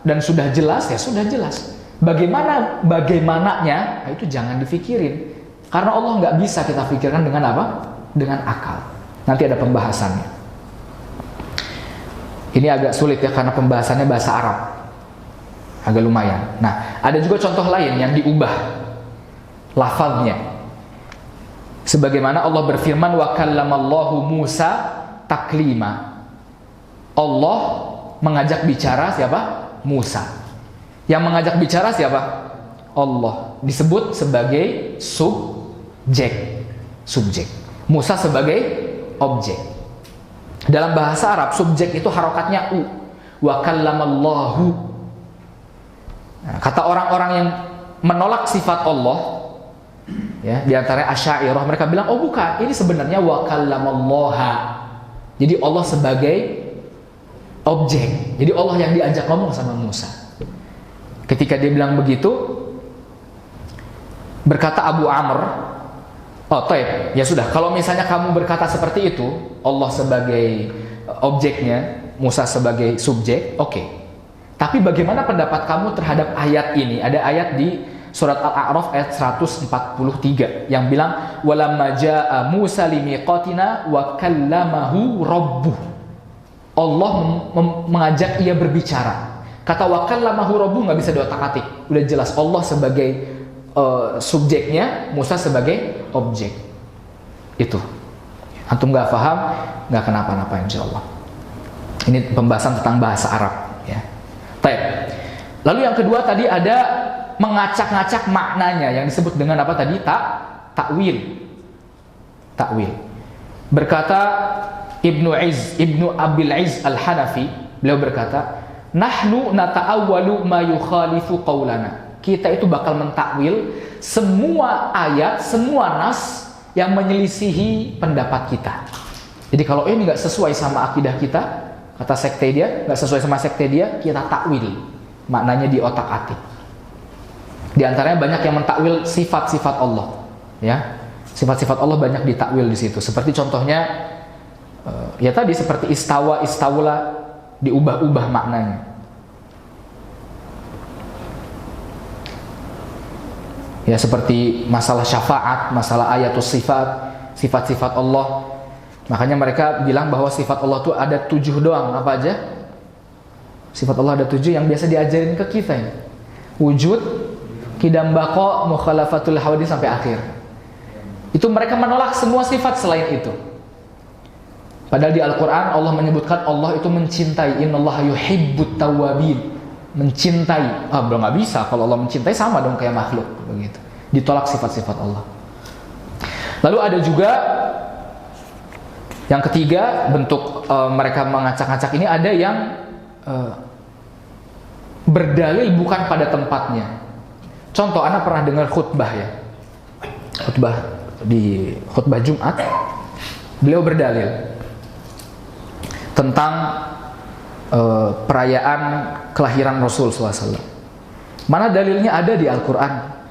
dan sudah jelas ya sudah jelas. Bagaimananya nah itu jangan difikirin. Karena Allah nggak bisa kita pikirkan dengan apa? Dengan akal. Nanti ada pembahasannya. Ini agak sulit ya karena pembahasannya bahasa Arab. Agak lumayan. Nah, ada juga contoh lain yang diubah lafaznya. Sebagaimana Allah berfirman wa kallamallahu Musa taklima. Allah mengajak bicara siapa? Musa. Yang mengajak bicara siapa? Allah. Disebut sebagai subjek. Musa sebagai objek. Dalam bahasa Arab subjek itu harokatnya u. Wa kallamallahu. Nah, kata orang-orang yang menolak sifat Allah, ya, di antara Asy'ariyah mereka bilang, oh bukan, ini sebenarnya wa kallamallaha. Jadi Allah sebagai objek. Jadi Allah yang diajak ngomong sama Musa. Ketika dia bilang begitu, berkata Abu Amr, oh taib, ya sudah. Kalau misalnya kamu berkata seperti itu, Allah sebagai objeknya, Musa sebagai subjek, oke. Tapi bagaimana pendapat kamu terhadap ayat ini? Ada ayat di surat Al-A'raf ayat 143 yang bilang walamma jaa Musa limiqatina wa kallamahu rabbuh. Allah mengajak ia berbicara. Kata wa kallamahu rabbuh nggak bisa diotak-atik. Udah jelas Allah sebagai subjeknya, Musa sebagai objek. Itu. Antum nggak paham, nggak kenapa-napa insyaallah. Ini pembahasan tentang bahasa Arab, ya. Baik. Lalu yang kedua tadi ada mengacak-ngacak maknanya yang disebut dengan apa tadi? Takwil. Berkata Ibnu Abil Izz Al-Hanafi, beliau berkata, "Nahnu nata'awwalu ma yukhalifu qaulana." Kita itu bakal mentakwil semua ayat, semua nas yang menyelisihi pendapat kita. Jadi kalau ini enggak sesuai sama akidah kita, kata sekte dia, nggak sesuai sama sekte dia, kita takwil. Maknanya di otak-atik. Di antaranya banyak yang mentakwil sifat-sifat Allah. Ya, sifat-sifat Allah banyak ditakwil di situ. Seperti contohnya, ya tadi seperti istawa, istawla, diubah-ubah maknanya. Ya seperti masalah syafaat, masalah ayatus sifat, sifat-sifat Allah. Makanya mereka bilang bahwa sifat Allah itu ada 7 doang. Apa aja? Sifat Allah ada 7 yang biasa diajarin ke kita ini. Wujud, qidam baqa, mukhalafatul hawadits sampai akhir. Itu mereka menolak semua sifat selain itu. Padahal di Al-Quran Allah menyebutkan Allah itu mencintai. Innallaha yuhibbut tawwabin. Mencintai. Belum nggak bisa. Kalau Allah mencintai sama dong kayak makhluk. Begitu. Ditolak sifat-sifat Allah. Lalu ada juga yang ketiga, bentuk mereka mengacak-acak ini ada yang berdalil bukan pada tempatnya. Contoh, anak pernah dengar khutbah ya. Khutbah Jumat, beliau berdalil tentang perayaan kelahiran Rasul SAW. Mana dalilnya? Ada di Al-Quran.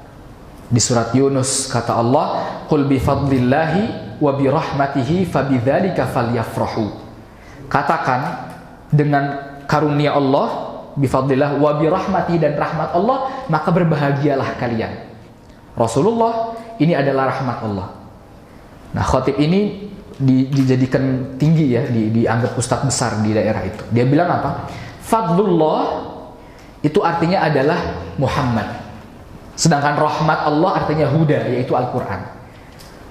Di surat Yunus kata Allah, "Qul bi fadlillahi wa bi rahmatihi fabidzalika falyafrahu." Katakan dengan karunia Allah, bi fadlillah wa bi rahmatihi, dan rahmat Allah, maka berbahagialah kalian. Rasulullah ini adalah rahmat Allah. Nah, khatib ini dijadikan tinggi ya, dianggap ustadz besar di daerah itu. Dia bilang apa? Fadlullah itu artinya adalah Muhammad. Sedangkan rahmat Allah artinya huda, yaitu Al-Quran.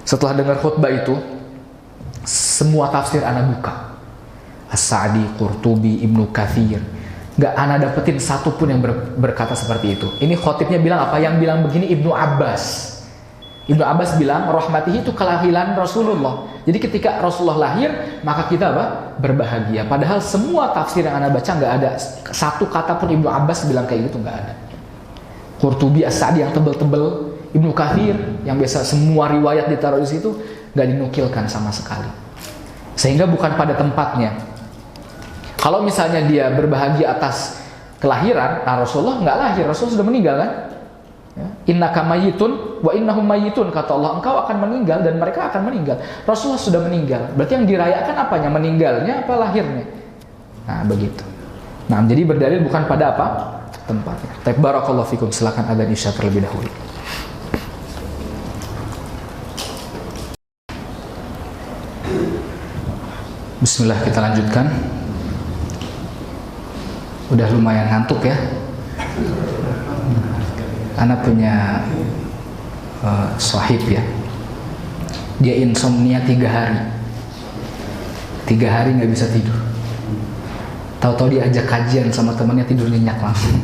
Setelah dengar khutbah itu, semua tafsir ana buka. As-Sa'di, Qurtubi, Ibnu Katsir. Gak ana dapetin satu pun yang berkata seperti itu. Ini khotibnya bilang apa? Yang bilang begini Ibnu Abbas. Ibnu Abbas bilang, rahmatihi itu kelahiran Rasulullah. Jadi ketika Rasulullah lahir, maka kita apa? Berbahagia. Padahal semua tafsir yang ana baca gak ada satu kata pun Ibnu Abbas bilang kayak gitu, gak ada. Qurtubi, As-Sa'di yang tebel-tebel, Ibnu Katsir yang biasa semua riwayat ditaruh di situ, nggak dinukilkan sama sekali. Sehingga bukan pada tempatnya. Kalau misalnya dia berbahagia atas kelahiran, nah Rasulullah nggak lahir, Rasulullah sudah meninggal kan? Innaka mayyitun wa innahum mayyitun, kata Allah, engkau akan meninggal dan mereka akan meninggal. Rasulullah sudah meninggal. Berarti yang dirayakan apanya? Meninggalnya apa lahirnya? Nah, begitu. Nah, jadi berdalil bukan pada apa? Tempatnya. Barakallahu fikum. Silakan adzan isya terlebih dahulu. Bismillah, kita lanjutkan. Udah lumayan ngantuk ya. Anak punya sahib ya. Dia insomnia 3 hari. 3 hari nggak bisa tidur. Tahu-tahu diajak kajian sama temannya, tidur nyenyak langsung.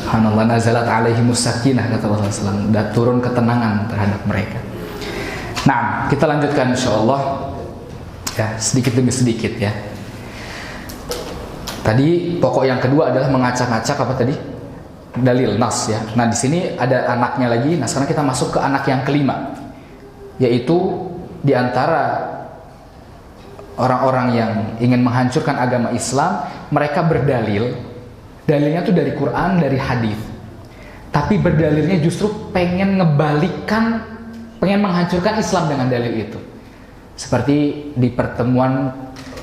Subhanallah, nazalat alaihimus sakinah, kata Rasulullah SAW. Dan turun ketenangan terhadap mereka. Nah, kita lanjutkan insyaallah ya, sedikit demi sedikit ya. Tadi pokok yang kedua adalah mengacak-acak apa tadi? Dalil nas ya. Nah, di sini ada anaknya lagi. Nah, sekarang kita masuk ke anak yang kelima, yaitu di antara orang-orang yang ingin menghancurkan agama Islam, mereka berdalil. Dalilnya tuh dari Quran, dari hadis. Tapi berdalilnya justru pengen ngebalikkan, pengen menghancurkan Islam dengan dalil itu. Seperti di pertemuan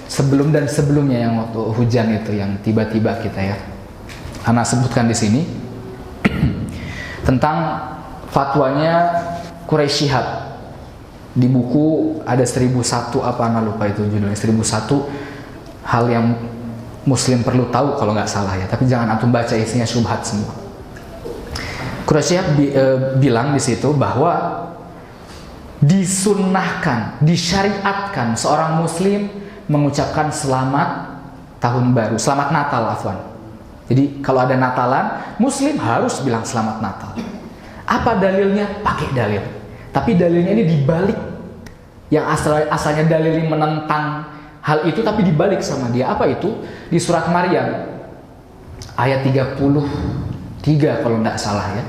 sebelum dan sebelumnya yang waktu hujan itu, yang tiba-tiba kita ya, anak sebutkan di sini tentang fatwanya Quraisy Shihab di buku ada 1001 apa anak lupa itu judulnya, 1001 hal yang Muslim perlu tahu kalau nggak salah ya, tapi jangan antum baca, isinya syubhat semua. Quraisy Shihab bilang di situ bahwa disunnahkan, disyariatkan seorang Muslim mengucapkan selamat tahun baru, selamat Natal afwan. Jadi kalau ada Natalan, Muslim harus bilang selamat Natal. Apa dalilnya? Pakai dalil. Tapi dalilnya ini dibalik. Yang asalnya dalilnya menentang hal itu, tapi dibalik sama dia. Apa itu? Di surat Maryam ayat 33 kalau tidak salah ya.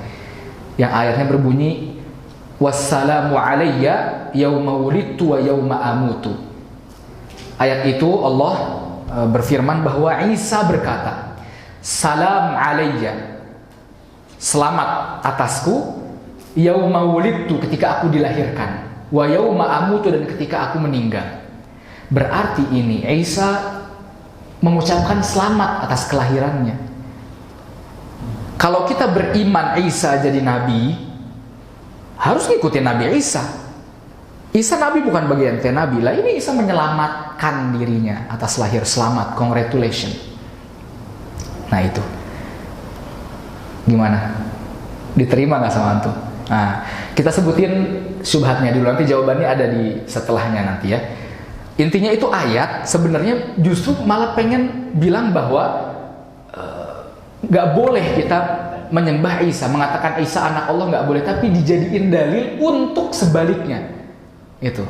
Yang ayatnya berbunyi, wassalamu alayya yawma wulidtu wa yawma amutu. Ayat itu Allah berfirman bahwa Isa berkata, salam alayya, selamat atasku, yauma wulidtu, ketika aku dilahirkan, wa yauma amutu, dan ketika aku meninggal. Berarti ini Isa mengucapkan selamat atas kelahirannya. Kalau kita beriman Isa jadi nabi, harus ngikutin Nabi Isa. Isa nabi bukan bagian nabi lah. Ini Isa menyelamatkan dirinya atas lahir, selamat, congratulations. Nah itu gimana? Diterima nggak sama antum? Nah, kita sebutin syubhatnya dulu, nanti jawabannya ada di setelahnya nanti ya. Intinya itu ayat sebenarnya justru malah pengen bilang bahwa nggak boleh kita menyembah Isa, mengatakan Isa anak Allah, nggak boleh, tapi dijadiin dalil untuk sebaliknya. Itu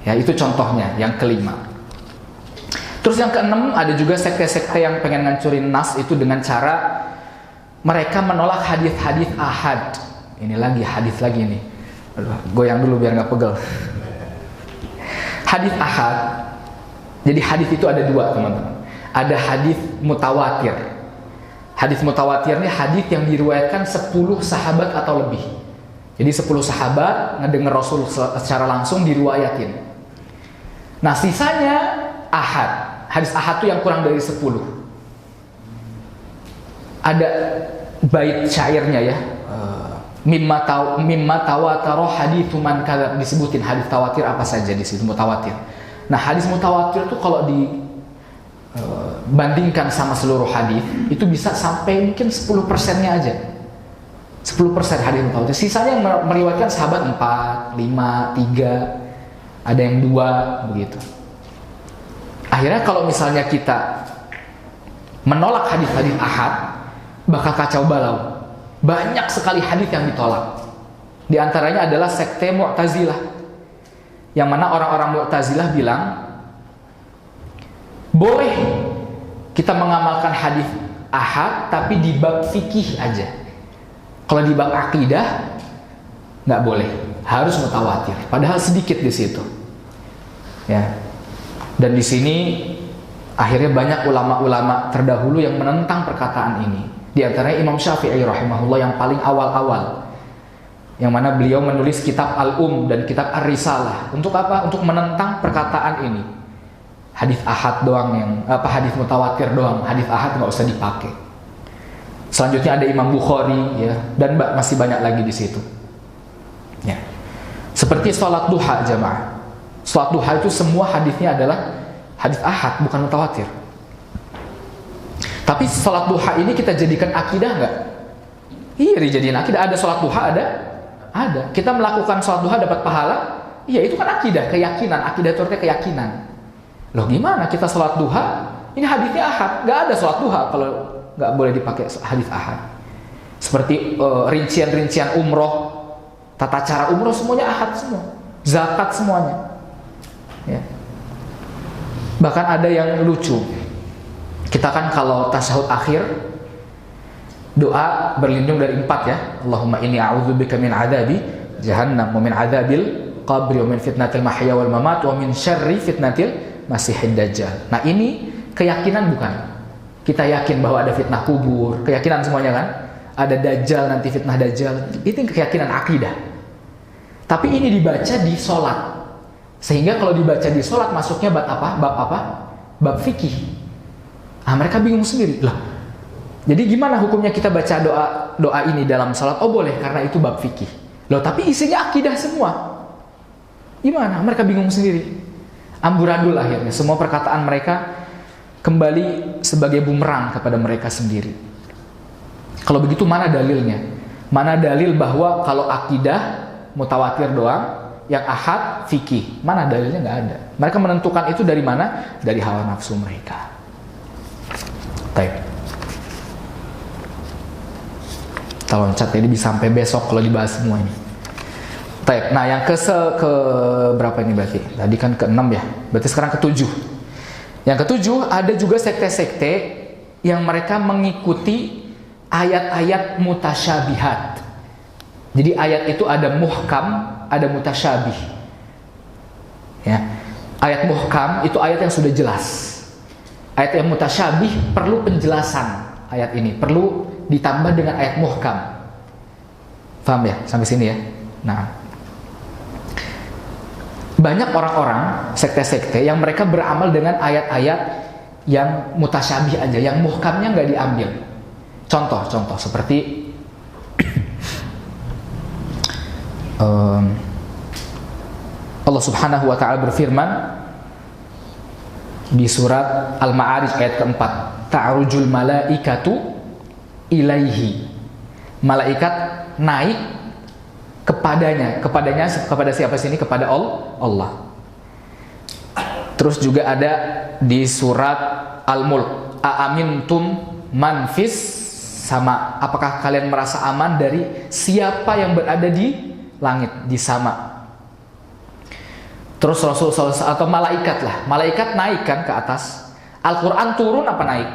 ya, itu contohnya yang kelima. Terus yang keenam, ada juga sekte-sekte yang pengen ngancurin nas itu dengan cara mereka menolak hadis-hadis ahad. Ini lagi hadis lagi nih. Aduh, goyang dulu biar nggak pegel. Hadis ahad. Jadi hadis itu ada dua, teman-teman. Ada hadis mutawatir. Hadis mutawatir ini hadis yang diriwayatkan 10 sahabat atau lebih. Jadi 10 sahabat ngedenger Rasul secara langsung diriwayatin. Nah, sisanya ahad. Hadis ahad itu yang kurang dari 10. Ada bait syairnya ya. Mimma tawataro haditsu man kadzab, disebutin hadis tawatir apa saja di situ mutawatir. Nah, hadis mutawatir itu kalau dibandingkan sama seluruh hadis itu bisa sampai mungkin 10%-nya aja. 10% hadis mutawatir. Sisanya yang meriwayatkan sahabat 4, 5, 3, ada yang 2 begitu. Akhirnya kalau misalnya kita menolak hadis-hadis ahad, bakal kacau balau. Banyak sekali hadis yang ditolak. Di antaranya adalah sekte Mu'tazilah. Yang mana orang-orang Mu'tazilah bilang, boleh kita mengamalkan hadis ahad, tapi di bab fikih aja. Kalau di bab akidah, nggak boleh. Harus mutawatir. Padahal sedikit di situ. Ya. Dan di sini akhirnya banyak ulama-ulama terdahulu yang menentang perkataan ini. Di antaranya Imam Syafi'i rahimahullah yang paling awal-awal, yang mana beliau menulis kitab Al-Um dan kitab Ar-Risalah. Untuk apa? Untuk menentang perkataan ini. Hadis ahad doang hadis mutawatir doang, hadis ahad nggak usah dipakai. Selanjutnya ada Imam Bukhari, ya, dan masih banyak lagi di situ. Ya. Seperti sholat duha jamaah. Sholat duha itu semua hadisnya adalah hadis ahad, bukan mutawatir. Tapi sholat duha ini kita jadikan akidah nggak? Iya, dijadikan akidah. Ada sholat duha, ada. Kita melakukan sholat duha dapat pahala. Iya, itu kan akidah, keyakinan. Akidah itu artinya keyakinan. Loh, gimana kita sholat duha? Ini hadisnya ahad, nggak ada sholat duha kalau nggak boleh dipakai hadis ahad. Seperti rincian-rincian umroh, tata cara umroh semuanya ahad semua, zakat semuanya. Ya. Bahkan ada yang lucu. Kita kan kalau tasyahud akhir doa berlindung dari 4 ya. Allahumma inni a'udzubika min adzabi jahannam wa min adzabil qabri wa min fitnatil mahya wal mamat wa min syarri fitnatil masihid dajjal. Nah, ini keyakinan bukan? Kita yakin bahwa ada fitnah kubur, keyakinan semuanya kan? Ada dajjal, nanti fitnah dajjal. Itu keyakinan akidah. Tapi ini dibaca di sholat. Sehingga kalau dibaca di sholat masuknya bab apa? Bab fikih. Mereka bingung sendiri. Lah, jadi gimana hukumnya kita baca doa ini dalam sholat? Oh, boleh, karena itu bab fikih. Loh, tapi isinya akidah semua. Gimana? Mereka bingung sendiri. Amburadul akhirnya. Semua perkataan mereka kembali sebagai bumerang kepada mereka sendiri. Kalau begitu mana dalilnya? Mana dalil bahwa kalau akidah mutawatir doang, yang ahad fikih? Mana dalilnya? Nggak ada. Mereka menentukan itu dari mana? Dari hawa nafsu mereka. Baik. Kita loncat, jadi bisa sampai besok kalau dibahas semua ini. Baik. Nah, yang ke berapa ini berarti? Tadi kan ke-6 ya. Berarti sekarang ke-7. Yang ke-7 ada juga sekte-sekte yang mereka mengikuti ayat-ayat mutasyabihat. Jadi ayat itu ada muhkam, ada mutasyabih. Ya. Ayat muhkam itu ayat yang sudah jelas. Ayat yang mutasyabih perlu penjelasan. Ayat ini perlu ditambah dengan ayat muhkam. Paham ya sampai sini ya? Nah, banyak orang-orang sekte-sekte yang mereka beramal dengan ayat-ayat yang mutasyabih aja, yang muhkamnya nggak diambil. Contoh seperti Allah Subhanahu wa ta'ala berfirman di surat Al-Ma'arij ayat keempat, ta'rujul malaikatu ilaihi. Malaikat naik kepadanya kepada siapa sini? Kepada Allah. Terus juga ada di surat Al-Mulk, a'amintum man fis sama. Apakah kalian merasa aman dari siapa yang berada di langit, di sama? Terus Rasul SAW atau malaikat lah. Malaikat naik kan ke atas. Al-Quran turun apa naik?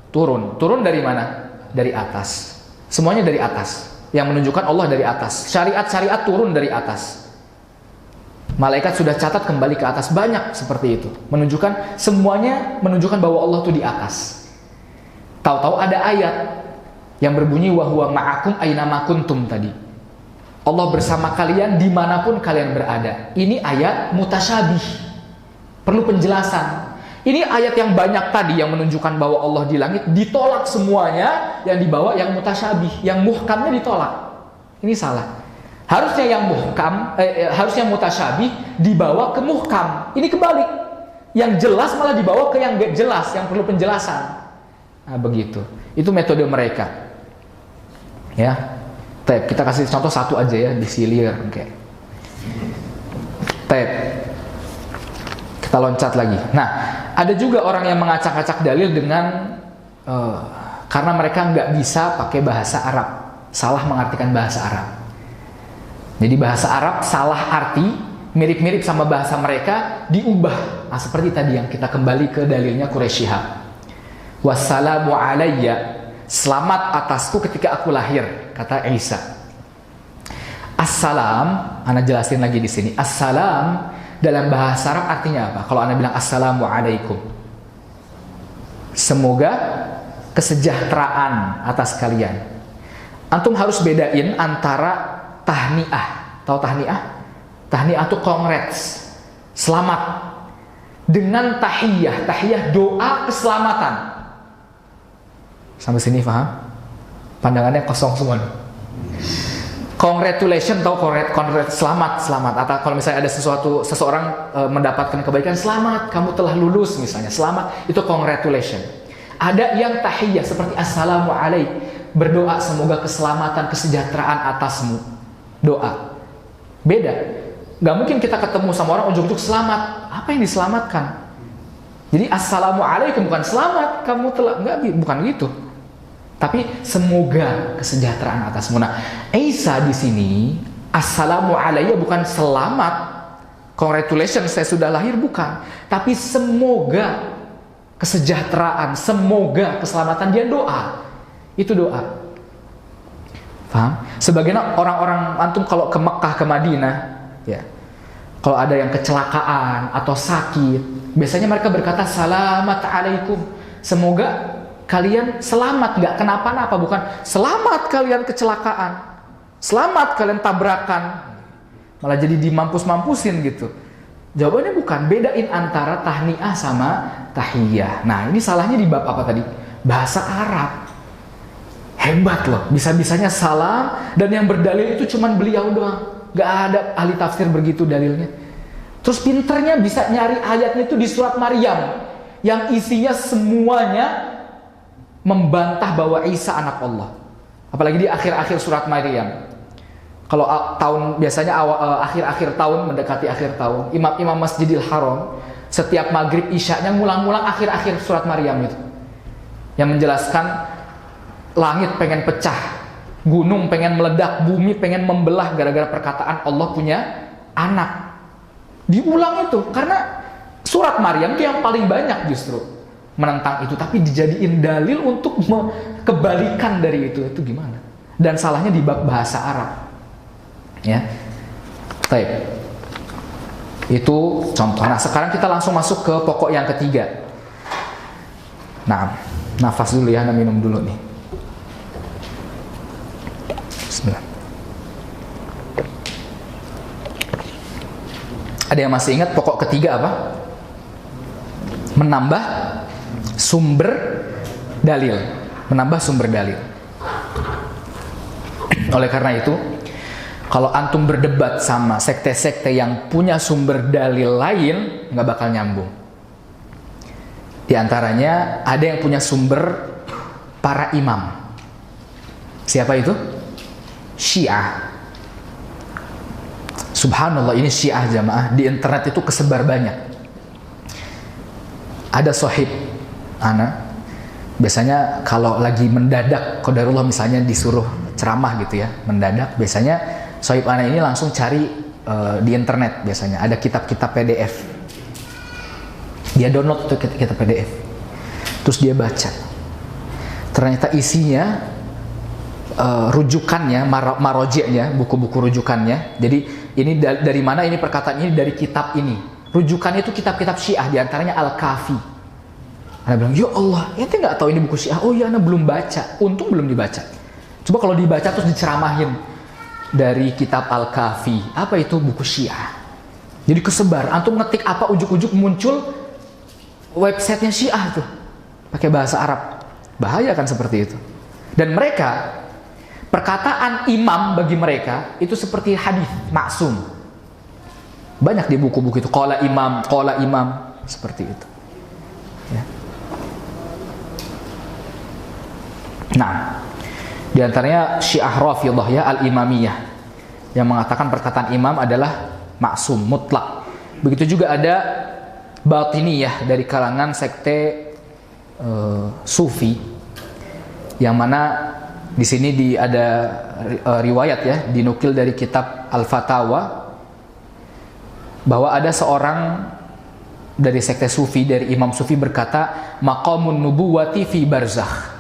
Turun. Turun dari mana? Dari atas. Semuanya dari atas. Yang menunjukkan Allah dari atas. Syariat-syariat turun dari atas. Malaikat sudah catat kembali ke atas. Banyak seperti itu. Menunjukkan, semuanya menunjukkan bahwa Allah itu di atas. Tahu-tahu ada ayat yang berbunyi wa huwa ma'akum aynama kuntum tadi. Allah bersama kalian dimanapun kalian berada. Ini ayat mutasyabih, perlu penjelasan. Ini ayat yang banyak tadi yang menunjukkan bahwa Allah di langit, ditolak semuanya. Yang dibawa yang mutasyabih, yang muhkamnya ditolak. Ini salah. Harusnya yang muhkam, harusnya mutasyabih dibawa ke muhkam. Ini kebalik. Yang jelas malah dibawa ke yang gak jelas, yang perlu penjelasan. Nah, begitu. Itu metode mereka. Ya. Kita kasih contoh satu aja ya, disilir. Oke. Kita loncat lagi. Nah, ada juga orang yang mengacak-acak dalil dengan karena mereka nggak bisa pakai bahasa Arab, salah mengartikan bahasa Arab. Jadi bahasa Arab salah arti, mirip-mirip sama bahasa mereka, diubah. Nah, seperti tadi yang kita kembali ke dalilnya Quraisy Shihab. Wassalamu alayya, selamat atasku ketika aku lahir, kata Isa. Assalam, ana jelasin lagi di sini. Assalam Dalam bahasa Arab artinya apa? Kalau Anda bilang assalamualaikum, semoga kesejahteraan atas kalian. Antum harus bedain antara tahniah. Tahu tahniah? Tahniah itu congrats, selamat. Dengan tahiyah. Tahiyah doa keselamatan. Sampai sini paham? Pandangannya kosong semua. Congratulations atau selamat. Atau kalau misalnya ada seseorang mendapatkan kebaikan, selamat, kamu telah lulus misalnya, selamat, itu congratulations. Ada yang tahiyah seperti assalamualaikum, berdoa semoga keselamatan, kesejahteraan atasmu. Doa. Beda. Gak mungkin kita ketemu sama orang ujuk-ujuk selamat. Apa yang diselamatkan? Jadi assalamualaikum bukan selamat, kamu telah, bukan gitu. Tapi semoga kesejahteraan atasmu. Nah, Isa di sini assalamualaikum bukan selamat, congratulations saya sudah lahir, bukan. Tapi semoga kesejahteraan, semoga keselamatan, dia doa. Itu doa. Paham? Sebagian orang-orang antum kalau ke Mekah, ke Madinah, ya, kalau ada yang kecelakaan atau sakit, biasanya mereka berkata selamat alaikum, semoga kalian selamat, gak kenapa-napa, bukan selamat kalian kecelakaan, selamat kalian tabrakan, malah jadi dimampus-mampusin gitu. Jawabannya bukan. Bedain antara tahniah sama tahiyah. Nah, ini salahnya di bab apa tadi? Bahasa Arab. Hebat loh, bisa-bisanya salam, dan yang berdalil itu cuman beliau doang. Gak ada ahli tafsir begitu dalilnya. Terus pinternya bisa nyari ayatnya itu di surat Maryam, yang isinya semuanya membantah bahwa Isa anak Allah. Apalagi di akhir-akhir surat Maryam. Kalau tahun biasanya akhir-akhir tahun, mendekati akhir tahun, imam Masjidil Haram setiap maghrib isyanya ngulang-ngulang akhir-akhir surat Maryam itu, yang menjelaskan langit pengen pecah, gunung pengen meledak, bumi pengen membelah gara-gara perkataan Allah punya anak. Diulang itu karena surat Maryam itu yang paling banyak justru menentang itu, tapi dijadiin dalil untuk kebalikan dari itu. Itu gimana? Dan salahnya di bab bahasa Arab. Ya. Baik. Itu contoh. Nah, sekarang kita langsung masuk ke pokok yang ketiga. Nah, nafas dulu ya, minum dulu nih. Bismillah. Ada yang masih ingat pokok ketiga apa? Menambah sumber dalil. Menambah sumber dalil. Oleh karena itu, kalau antum berdebat sama sekte-sekte yang punya sumber dalil lain, nggak bakal nyambung. Di antaranya ada yang punya sumber para imam. Siapa itu? Syiah. Subhanallah, ini Syiah jamaah. Di internet itu kesebar banyak. Ada sohib ana, biasanya kalau lagi mendadak qadarullah misalnya disuruh ceramah gitu ya, mendadak, biasanya sohib ana ini langsung cari di internet, biasanya ada kitab-kitab PDF. Dia download tuh kitab PDF. Terus dia baca. Ternyata isinya rujukannya, marojeknya, buku-buku rujukannya. Jadi ini dari mana ini perkataan ini? Dari kitab ini. Rujukannya itu kitab-kitab Syiah, diantaranya Al-Kafi. Anda bilang, ya Allah, ente nggak tahu ini buku Syiah? Oh iya, Anda belum baca. Untung belum dibaca. Coba kalau dibaca terus diceramahin dari kitab Al-Kafi. Apa itu? Buku Syiah. Jadi kesebar. Antum ngetik apa, ujuk-ujuk muncul websitenya Syiah tuh, pakai bahasa Arab. Bahaya kan seperti itu. Dan mereka, perkataan imam bagi mereka itu seperti hadis maksum. Banyak di buku-buku itu qala imam seperti itu. Ya. Nah, di antaranya Syiah Rafidhah ya, Al-Imamiyah, yang mengatakan perkataan imam adalah maksum mutlak. Begitu juga ada Batiniyah dari kalangan sekte Sufi, yang mana di sini ada riwayat ya, dinukil dari kitab Al-Fatawa, bahwa ada seorang dari sekte Sufi, dari Imam Sufi berkata, maqamun nubuwati fi barzakh.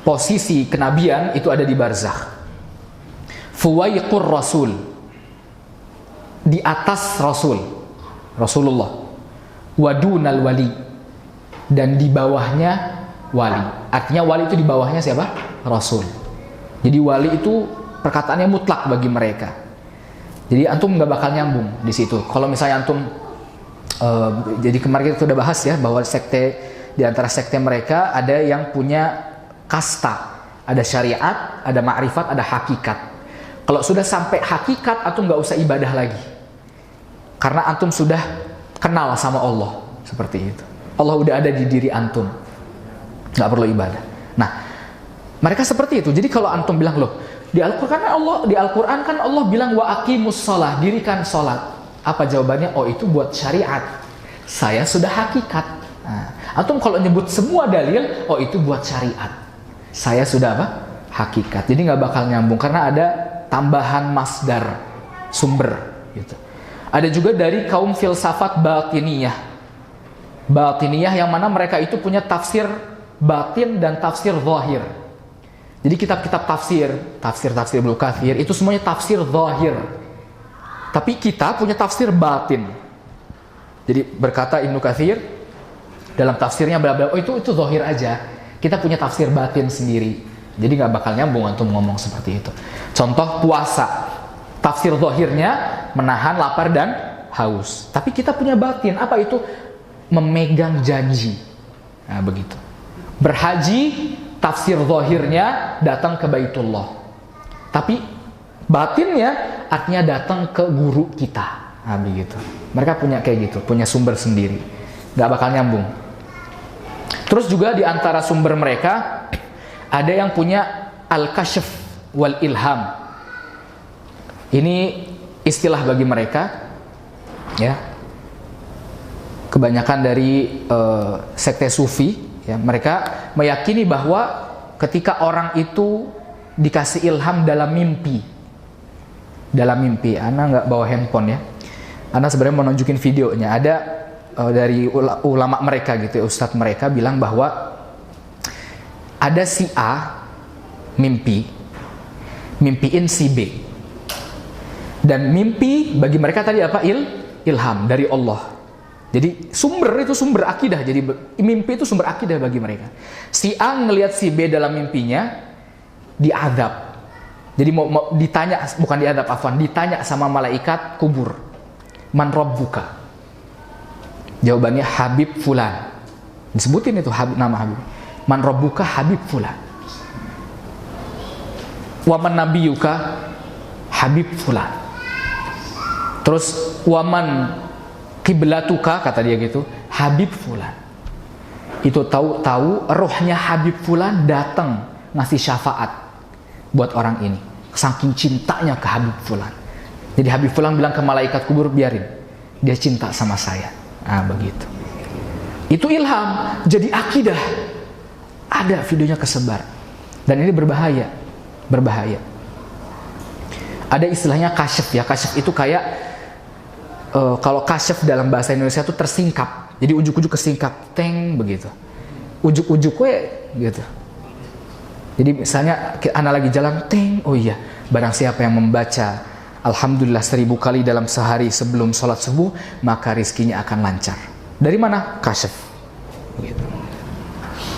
Posisi kenabian itu ada di barzakh. Fuwaiqur rasul, di atas rasul. Rasulullah. Wadunal wali, dan di bawahnya wali. Artinya wali itu di bawahnya siapa? Rasul. Jadi wali itu perkataannya mutlak bagi mereka. Jadi antum nggak bakal nyambung di situ. Kalau misalnya antum jadi kemarin kita sudah bahas ya bahwa sekte, di antara sekte mereka ada yang punya kasta, ada syariat, ada ma'rifat, ada hakikat. Kalau sudah sampai hakikat, antum nggak usah ibadah lagi, karena antum sudah kenal sama Allah, seperti itu. Allah udah ada di diri antum, nggak perlu ibadah. Nah, mereka seperti itu. Jadi kalau antum bilang, loh, di Al-Quran kan Allah bilang wa aqimus shalah, dirikan sholat. Apa jawabannya? Oh, itu buat syariat. Saya sudah hakikat. Nah, antum kalau nyebut semua dalil, oh itu buat syariat. Saya sudah apa? Hakikat. Jadi nggak bakal nyambung karena ada tambahan masdar, sumber. Gitu. Ada juga dari kaum filsafat batiniyah. Batiniyah yang mana mereka itu punya tafsir batin dan tafsir zahir. Jadi kitab-kitab tafsir Ibnu Katsir itu semuanya tafsir zahir. Tapi kita punya tafsir batin. Jadi berkata Ibnu Katsir dalam tafsirnya bla bla, oh itu zahir aja. Kita punya tafsir batin sendiri. Jadi nggak bakal nyambung antum ngomong seperti itu. Contoh puasa, tafsir zahirnya menahan lapar dan haus. Tapi kita punya batin, apa itu? Memegang janji. Nah, begitu. Berhaji, tafsir zahirnya datang ke Baitullah. Tapi batinnya artinya datang ke guru kita. Nah, begitu. Mereka punya kayak gitu, punya sumber sendiri. Nggak bakal nyambung. Terus juga di antara sumber mereka ada yang punya al-kasyf wal ilham. Ini istilah bagi mereka, ya. Kebanyakan dari sekte sufi, ya, mereka meyakini bahwa ketika orang itu dikasih ilham dalam mimpi, Ana nggak bawa handphone ya, Ana sebenarnya mau nunjukin videonya. Ada dari ulama mereka gitu, ya, ustadz mereka bilang bahwa ada si A mimpiin si B, dan mimpi bagi mereka tadi apa? Ilham dari Allah. Jadi sumber akidah. Jadi mimpi itu sumber akidah bagi mereka. Si A ngelihat si B dalam mimpinya diadab. Jadi mau ditanya, bukan diadab, ditanya sama malaikat kubur. Man rabbuka? Jawabannya Habib Fulan. Disebutin itu nama Habib. Man rabbuka Habib Fulan. Wa man nabiyuka Habib Fulan. Terus waman kiblatuka, kata dia gitu, Habib Fulan. Itu tahu rohnya Habib Fulan datang ngasih syafaat buat orang ini, saking cintanya ke Habib Fulan. Jadi Habib Fulan bilang ke malaikat kubur, biarin, dia cinta sama saya. Nah, begitu. Itu ilham, jadi akidah. Ada videonya kesebar. Dan ini berbahaya. Ada istilahnya kasyf ya. Kasyf itu kayak kalau kasyf dalam bahasa Indonesia itu tersingkap. Jadi ujuk-ujuk kesingkap, teng begitu. Ujuk-ujuk gitu. Jadi misalnya ana lagi jalan, teng, oh iya, barang siapa yang membaca Alhamdulillah 1000 kali dalam sehari sebelum sholat subuh, maka rizkinya akan lancar. Dari mana? Kasyf. Begitu.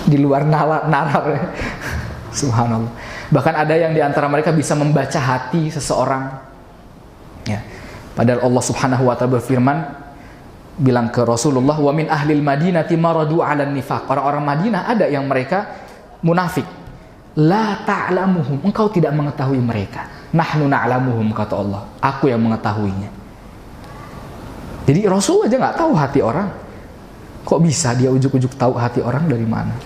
Di luar nalar. Subhanallah. Bahkan ada yang diantara mereka bisa membaca hati seseorang. Ya. Padahal Allah Subhanahu wa ta'ala berfirman, bilang ke Rasulullah, wa min ahlil madinati maradu 'alan nifaq. Orang-orang Madinah ada yang mereka munafik. La ta'lamuhum, engkau tidak mengetahui mereka. Nahnu na'lamuhum, kata Allah. Aku yang mengetahuinya. Jadi Rasul aja nggak tahu hati orang. Kok bisa dia ujuk-ujuk tahu hati orang dari mana?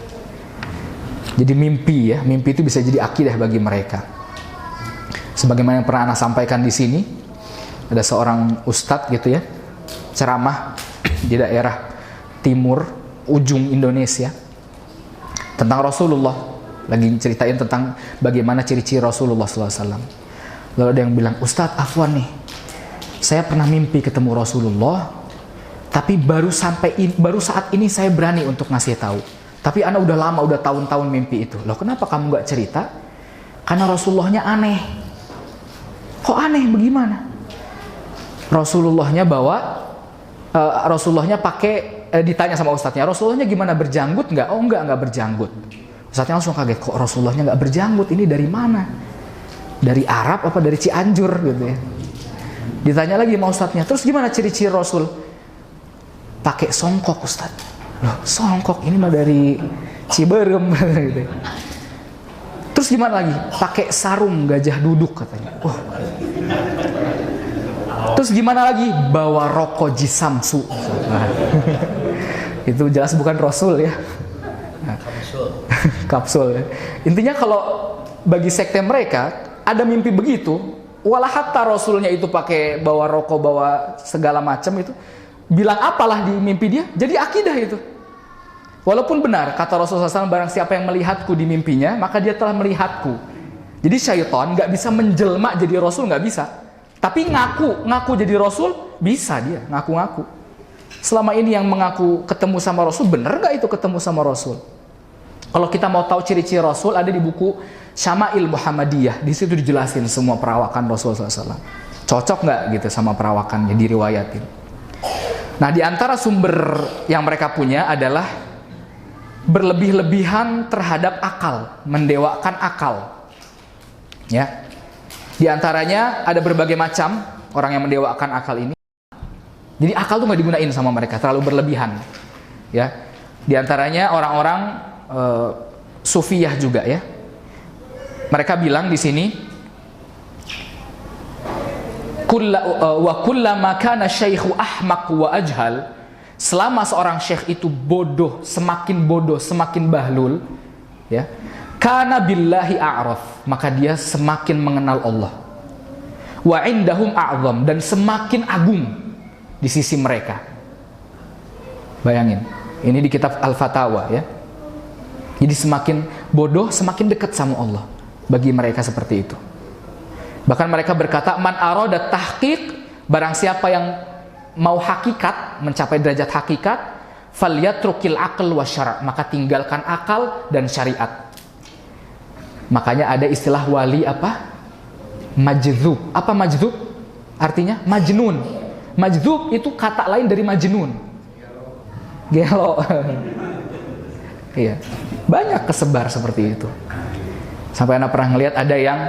Jadi mimpi ya, mimpi itu bisa jadi akidah bagi mereka. Sebagaimana yang pernah Ana sampaikan di sini, ada seorang ustadz gitu ya, ceramah di daerah timur ujung Indonesia tentang Rasulullah, lagi ceritain tentang bagaimana ciri-ciri Rasulullah SAW. Lalu ada yang bilang, Ustadz afwan nih, saya pernah mimpi ketemu Rasulullah, tapi baru saat ini saya berani untuk ngasih tahu. Tapi Ana udah lama, udah tahun-tahun mimpi itu. Loh, kenapa kamu nggak cerita? Karena Rasulullahnya aneh. Kok aneh? Bagaimana? Rasulullahnya bawa Rasulullahnya pakai, ditanya sama ustadznya, Rasulullahnya gimana, berjanggut nggak? Oh nggak berjanggut. Ustadznya langsung kaget, kok Rasulullahnya nggak berjanggut, ini dari mana? Dari Arab apa dari Cianjur gitu ya. Ditanya lagi sama ustadznya, terus gimana ciri-ciri Rasul? Pakai songkok ustadz. Loh, songkok ini mah dari Ciberem gitu. Terus gimana lagi? Pakai sarung gajah duduk katanya. Oh. Terus gimana lagi? Bawa rokok Jisamsu. Nah. Itu jelas bukan Rasul ya. Nah. Kapsul ya. Intinya kalau bagi sekte mereka ada mimpi begitu, walah hatta Rasulnya itu pakai bawa rokok, bawa segala macam itu, bilang apalah di mimpi dia, jadi akidah itu. Walaupun benar kata Rasulullah SAW, barang siapa yang melihatku di mimpinya, maka dia telah melihatku. Jadi syaitan nggak bisa menjelma jadi Rasul, nggak bisa. Tapi ngaku jadi Rasul bisa, dia ngaku-ngaku. Selama ini yang mengaku ketemu sama Rasul, benar nggak itu ketemu sama Rasul? Kalau kita mau tahu ciri-ciri Rasul, ada di buku Syama'il Muhammadiyah. Di situ dijelasin semua perawakan Rasul SAW. Cocok nggak gitu sama perawakannya, diriwayatin. Nah, di antara sumber yang mereka punya adalah berlebih-lebihan terhadap akal, mendewakan akal. Ya. Di antaranya ada berbagai macam orang yang mendewakan akal ini. Jadi akal tuh nggak digunain sama mereka, terlalu berlebihan. Ya. Di antaranya orang-orang Sufiyah juga ya. Mereka bilang di sini, wa kullama kana syaikhu ahmaq wa ajhal, selama seorang syekh itu bodoh, semakin bahlul, ya, kana billahi a'raf, maka dia semakin mengenal Allah. Wa indahum a'zam, dan semakin agung di sisi mereka. Bayangin, ini di kitab Al-Fatawa ya. Jadi semakin bodoh, semakin dekat sama Allah bagi mereka seperti itu. Bahkan mereka berkata, man arada tahqiq, barang siapa yang mau hakikat, mencapai derajat hakikat, falyatrukil aql wa syara', maka tinggalkan akal dan syariat. Makanya ada istilah wali apa? Majdzub. Apa majdzub? Artinya majnun. Majdzub itu kata lain dari majnun. Gelo. Iya. Banyak kesebar seperti itu. Sampai anak pernah ngelihat ada yang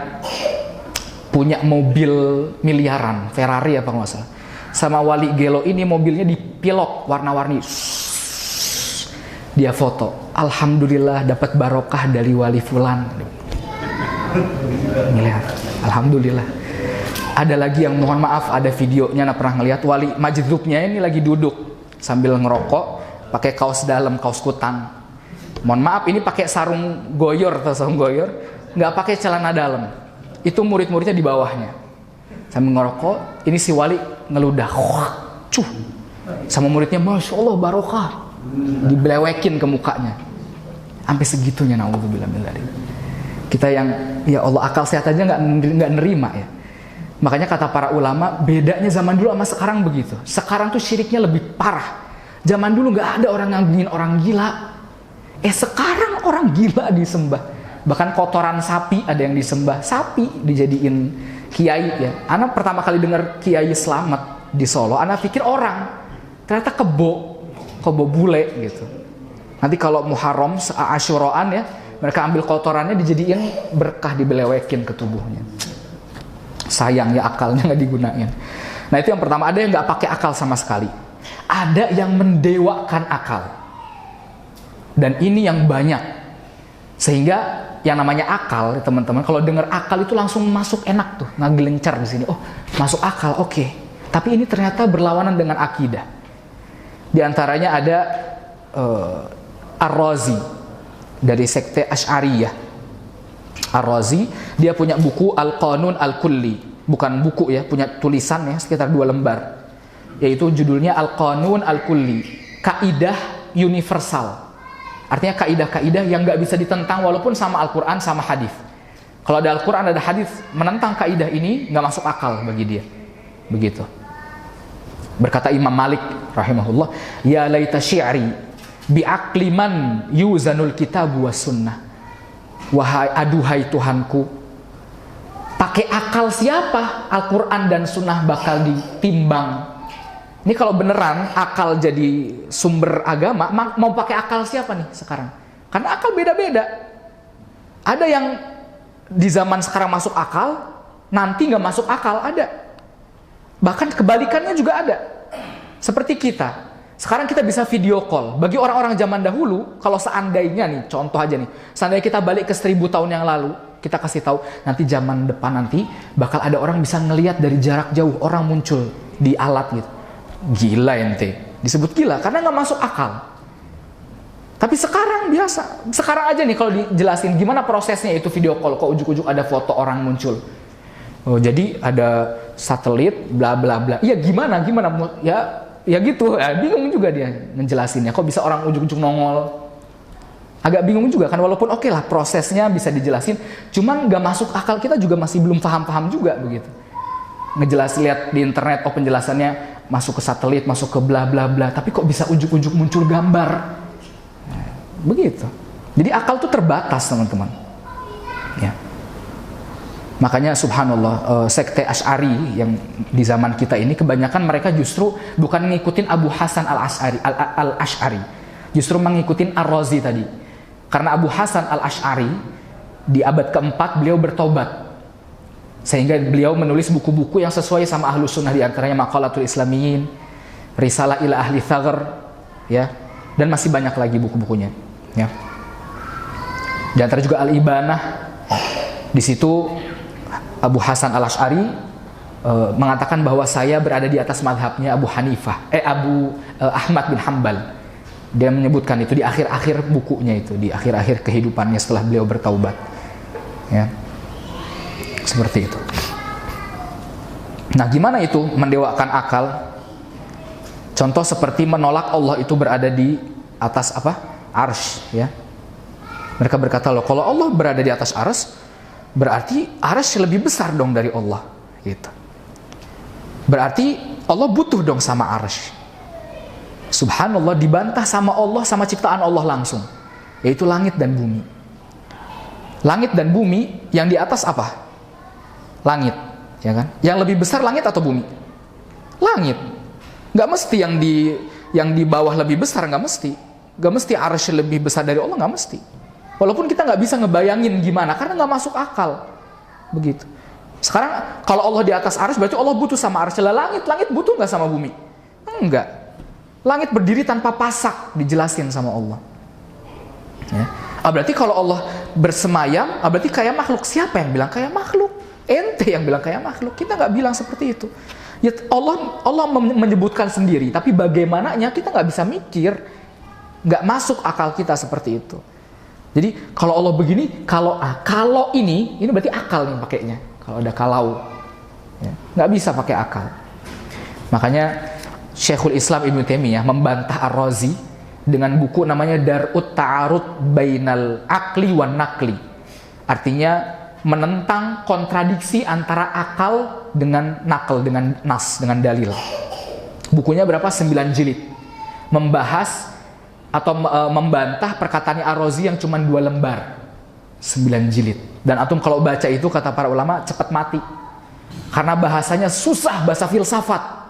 punya mobil miliaran, Ferrari apa nggak salah. Sama wali gelo ini mobilnya dipilok warna-warni. Dia foto. Alhamdulillah dapat barokah dari wali fulan. Miliar. Alhamdulillah. Ada lagi yang mohon maaf, ada videonya anak pernah ngelihat wali majdzubnya ini lagi duduk sambil ngerokok, pakai kaos dalam, kaos kutang. Mohon maaf, ini pakai sarung goyor atau sarung goyor, nggak pakai celana dalam. Itu murid-muridnya di bawahnya sambil ngerokok. Ini si wali ngeludah, cuh, sama muridnya, masya Allah barokah, dibelewekin ke mukanya, sampai segitunya. Naudzubillah min dzalik. Kita yang ya Allah akal sehat aja nggak nerima ya. Makanya kata para ulama, bedanya zaman dulu sama sekarang begitu. Sekarang tuh syiriknya lebih parah. Zaman dulu nggak ada orang ngagungin orang gila. Sekarang orang gila disembah. Bahkan kotoran sapi ada yang disembah. Sapi dijadiin kiai ya. Anak pertama kali dengar Kiai Slamet di Solo, anak pikir orang. Ternyata kebo bule gitu. Nanti kalau Muharram, Asyuraan ya, mereka ambil kotorannya dijadiin berkah, dibelewekin ke tubuhnya. Sayang ya akalnya nggak digunain. Nah itu yang pertama, ada yang nggak pakai akal sama sekali. Ada yang mendewakan akal. Dan ini yang banyak. Sehingga yang namanya akal, teman-teman, kalau dengar akal itu langsung masuk enak tuh, ngegelencar di sini. Oh, masuk akal, oke. Tapi ini ternyata berlawanan dengan akidah. Di antaranya ada Ar-Razi dari sekte Asy'ariyah. Ar-Razi, dia punya buku Al-Qanun Al-Kulli. Bukan buku ya, punya tulisan ya, sekitar 2 lembar. Yaitu judulnya Al-Qanun Al-Kulli. Kaidah universal. Artinya kaidah-kaidah yang nggak bisa ditentang walaupun sama Al-Quran, sama hadis. Kalau ada Al-Quran, ada hadis menentang kaidah ini, nggak masuk akal bagi dia. Begitu. Berkata Imam Malik rahimahullah, ya laita syi'ri bi'aqli man yuzanul kitabu was sunnah. Wahai aduhai Tuhanku, pakai akal siapa Al-Quran dan sunnah bakal ditimbang? Ini kalau beneran akal jadi sumber agama, mau pakai akal siapa nih sekarang? Karena akal beda-beda. Ada yang di zaman sekarang masuk akal, nanti nggak masuk akal, ada. Bahkan kebalikannya juga ada. Seperti kita. Sekarang kita bisa video call. Bagi orang-orang zaman dahulu, kalau seandainya nih, contoh aja nih, seandainya kita balik ke 1000 tahun yang lalu, kita kasih tahu nanti zaman depan nanti bakal ada orang bisa ngelihat dari jarak jauh orang muncul di alat gitu. Gila ente, disebut gila karena nggak masuk akal. Tapi sekarang biasa, sekarang aja nih kalau dijelasin gimana prosesnya itu video call, kok ujuk-ujuk ada foto orang muncul. Oh, jadi ada satelit, bla bla bla. Iya gimana? Ya gitu. Bingung juga dia ngejelasinnya. Kok bisa orang ujuk-ujuk nongol? Agak bingung juga kan, walaupun oke lah prosesnya bisa dijelasin, cuman nggak masuk akal, kita juga masih belum paham-paham juga begitu. Ngejelasin, lihat di internet, penjelasannya masuk ke satelit, masuk ke bla bla bla, tapi kok bisa ujuk-ujuk muncul gambar? Nah, begitu. Jadi akal tuh terbatas teman-teman. Ya. Makanya subhanallah, sekte Asy'ari yang di zaman kita ini kebanyakan mereka justru bukan ngikutin Abu Hasan al-Asy'ari, justru mengikutin Ar-Razi tadi. Karena Abu Hasan al-Asy'ari di abad keempat beliau bertobat. Sehingga beliau menulis buku-buku yang sesuai sama Ahlus Sunnah, di antaranya Maqalatul Islamiyin, Risalah ila Ahli Thagr, ya, dan masih banyak lagi buku-bukunya, ya. Di antara juga Al-Ibanah. Di situ Abu Hasan al-Asy'ari mengatakan bahwa saya berada di atas madhabnya Abu Ahmad bin Hanbal. Dia menyebutkan itu di akhir-akhir bukunya itu, di akhir-akhir kehidupannya setelah beliau bertaubat, ya. Seperti itu. Nah, gimana itu mendewakan akal? Contoh seperti menolak Allah itu berada di atas apa? Arsy, ya. Mereka berkata, loh, kalau Allah berada di atas arsy, berarti arsy lebih besar dong dari Allah, gitu. Berarti Allah butuh dong sama arsy. Subhanallah, dibantah sama Allah, sama ciptaan Allah langsung, yaitu langit dan bumi. Langit dan bumi, yang di atas apa? Langit, ya kan? Yang lebih besar langit atau bumi? Langit. Nggak mesti yang di bawah lebih besar, nggak mesti. Nggak mesti arsy lebih besar dari Allah, nggak mesti. Walaupun kita nggak bisa ngebayangin gimana, karena nggak masuk akal. Begitu. Sekarang kalau Allah di atas arsy, berarti Allah butuh sama arsy. Langit butuh nggak sama bumi? Enggak. Langit berdiri tanpa pasak, dijelasin sama Allah. Ya. Berarti kalau Allah bersemayam, berarti kayak makhluk. Siapa yang bilang kayak makhluk? Ente yang bilang kayak makhluk. Kita nggak bilang seperti itu. Ya, Allah menyebutkan sendiri, tapi bagaimananya kita nggak bisa mikir, nggak masuk akal kita seperti itu. Jadi kalau Allah begini, kalau ini berarti akal nih pakainya. Kalau ada kalau, ya, nggak bisa pakai akal. Makanya Syekhul Islam Ibnu Taimiyah membantah Ar-Razi dengan buku namanya Dar'ut Ta'arud Bainal Aqli wan Naqli. Artinya menentang kontradiksi antara akal dengan nakal, dengan nas, dengan dalil. Bukunya berapa? 9 jilid. Membahas atau membantah perkataannya Ar-Razi yang cuma 2 lembar. 9 jilid. Dan antum kalau baca itu, kata para ulama, cepat mati. Karena bahasanya susah, bahasa filsafat.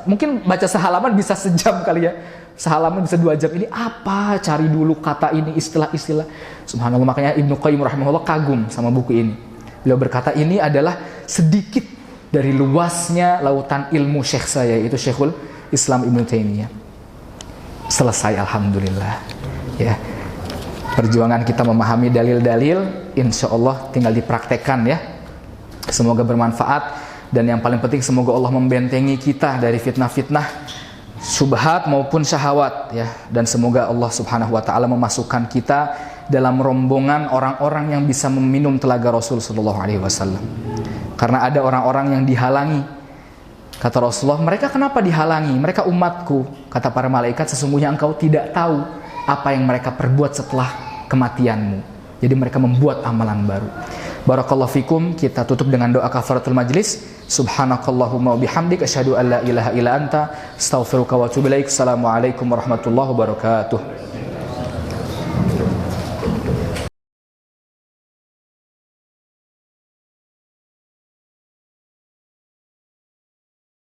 Mungkin baca sehalaman bisa sejam kali ya. Sehalaman bisa 2 jam. Ini apa? Cari dulu kata ini, istilah-istilah. Subhanallah, makanya Ibnu Qayyim rahimahullah kagum sama buku ini. Beliau berkata, ini adalah sedikit dari luasnya lautan ilmu syekh saya, yaitu Syekhul Islam Ibnu Taimiyah. Selesai, alhamdulillah. Ya. Perjuangan kita memahami dalil-dalil, insya Allah tinggal dipraktekkan ya. Semoga bermanfaat. Dan yang paling penting, semoga Allah membentengi kita dari fitnah-fitnah, syubhat maupun syahwat ya. Dan semoga Allah Subhanahu wa taala memasukkan kita dalam rombongan orang-orang yang bisa meminum telaga Rasul sallallahu alaihi wasallam. Karena ada orang-orang yang dihalangi. Kata Rasulullah, mereka kenapa dihalangi? Mereka umatku. Kata para malaikat, sesungguhnya engkau tidak tahu apa yang mereka perbuat setelah kematianmu. Jadi mereka membuat amalan baru. Barakallahu fikum. Kita tutup dengan doa kafaratul majlis. Subhanakallahumma wa bihamdik, asyhadu an la ilaha illa anta, astaghfiruka wa atubu ilaik. Assalamualaikum warahmatullahi wabarakatuh.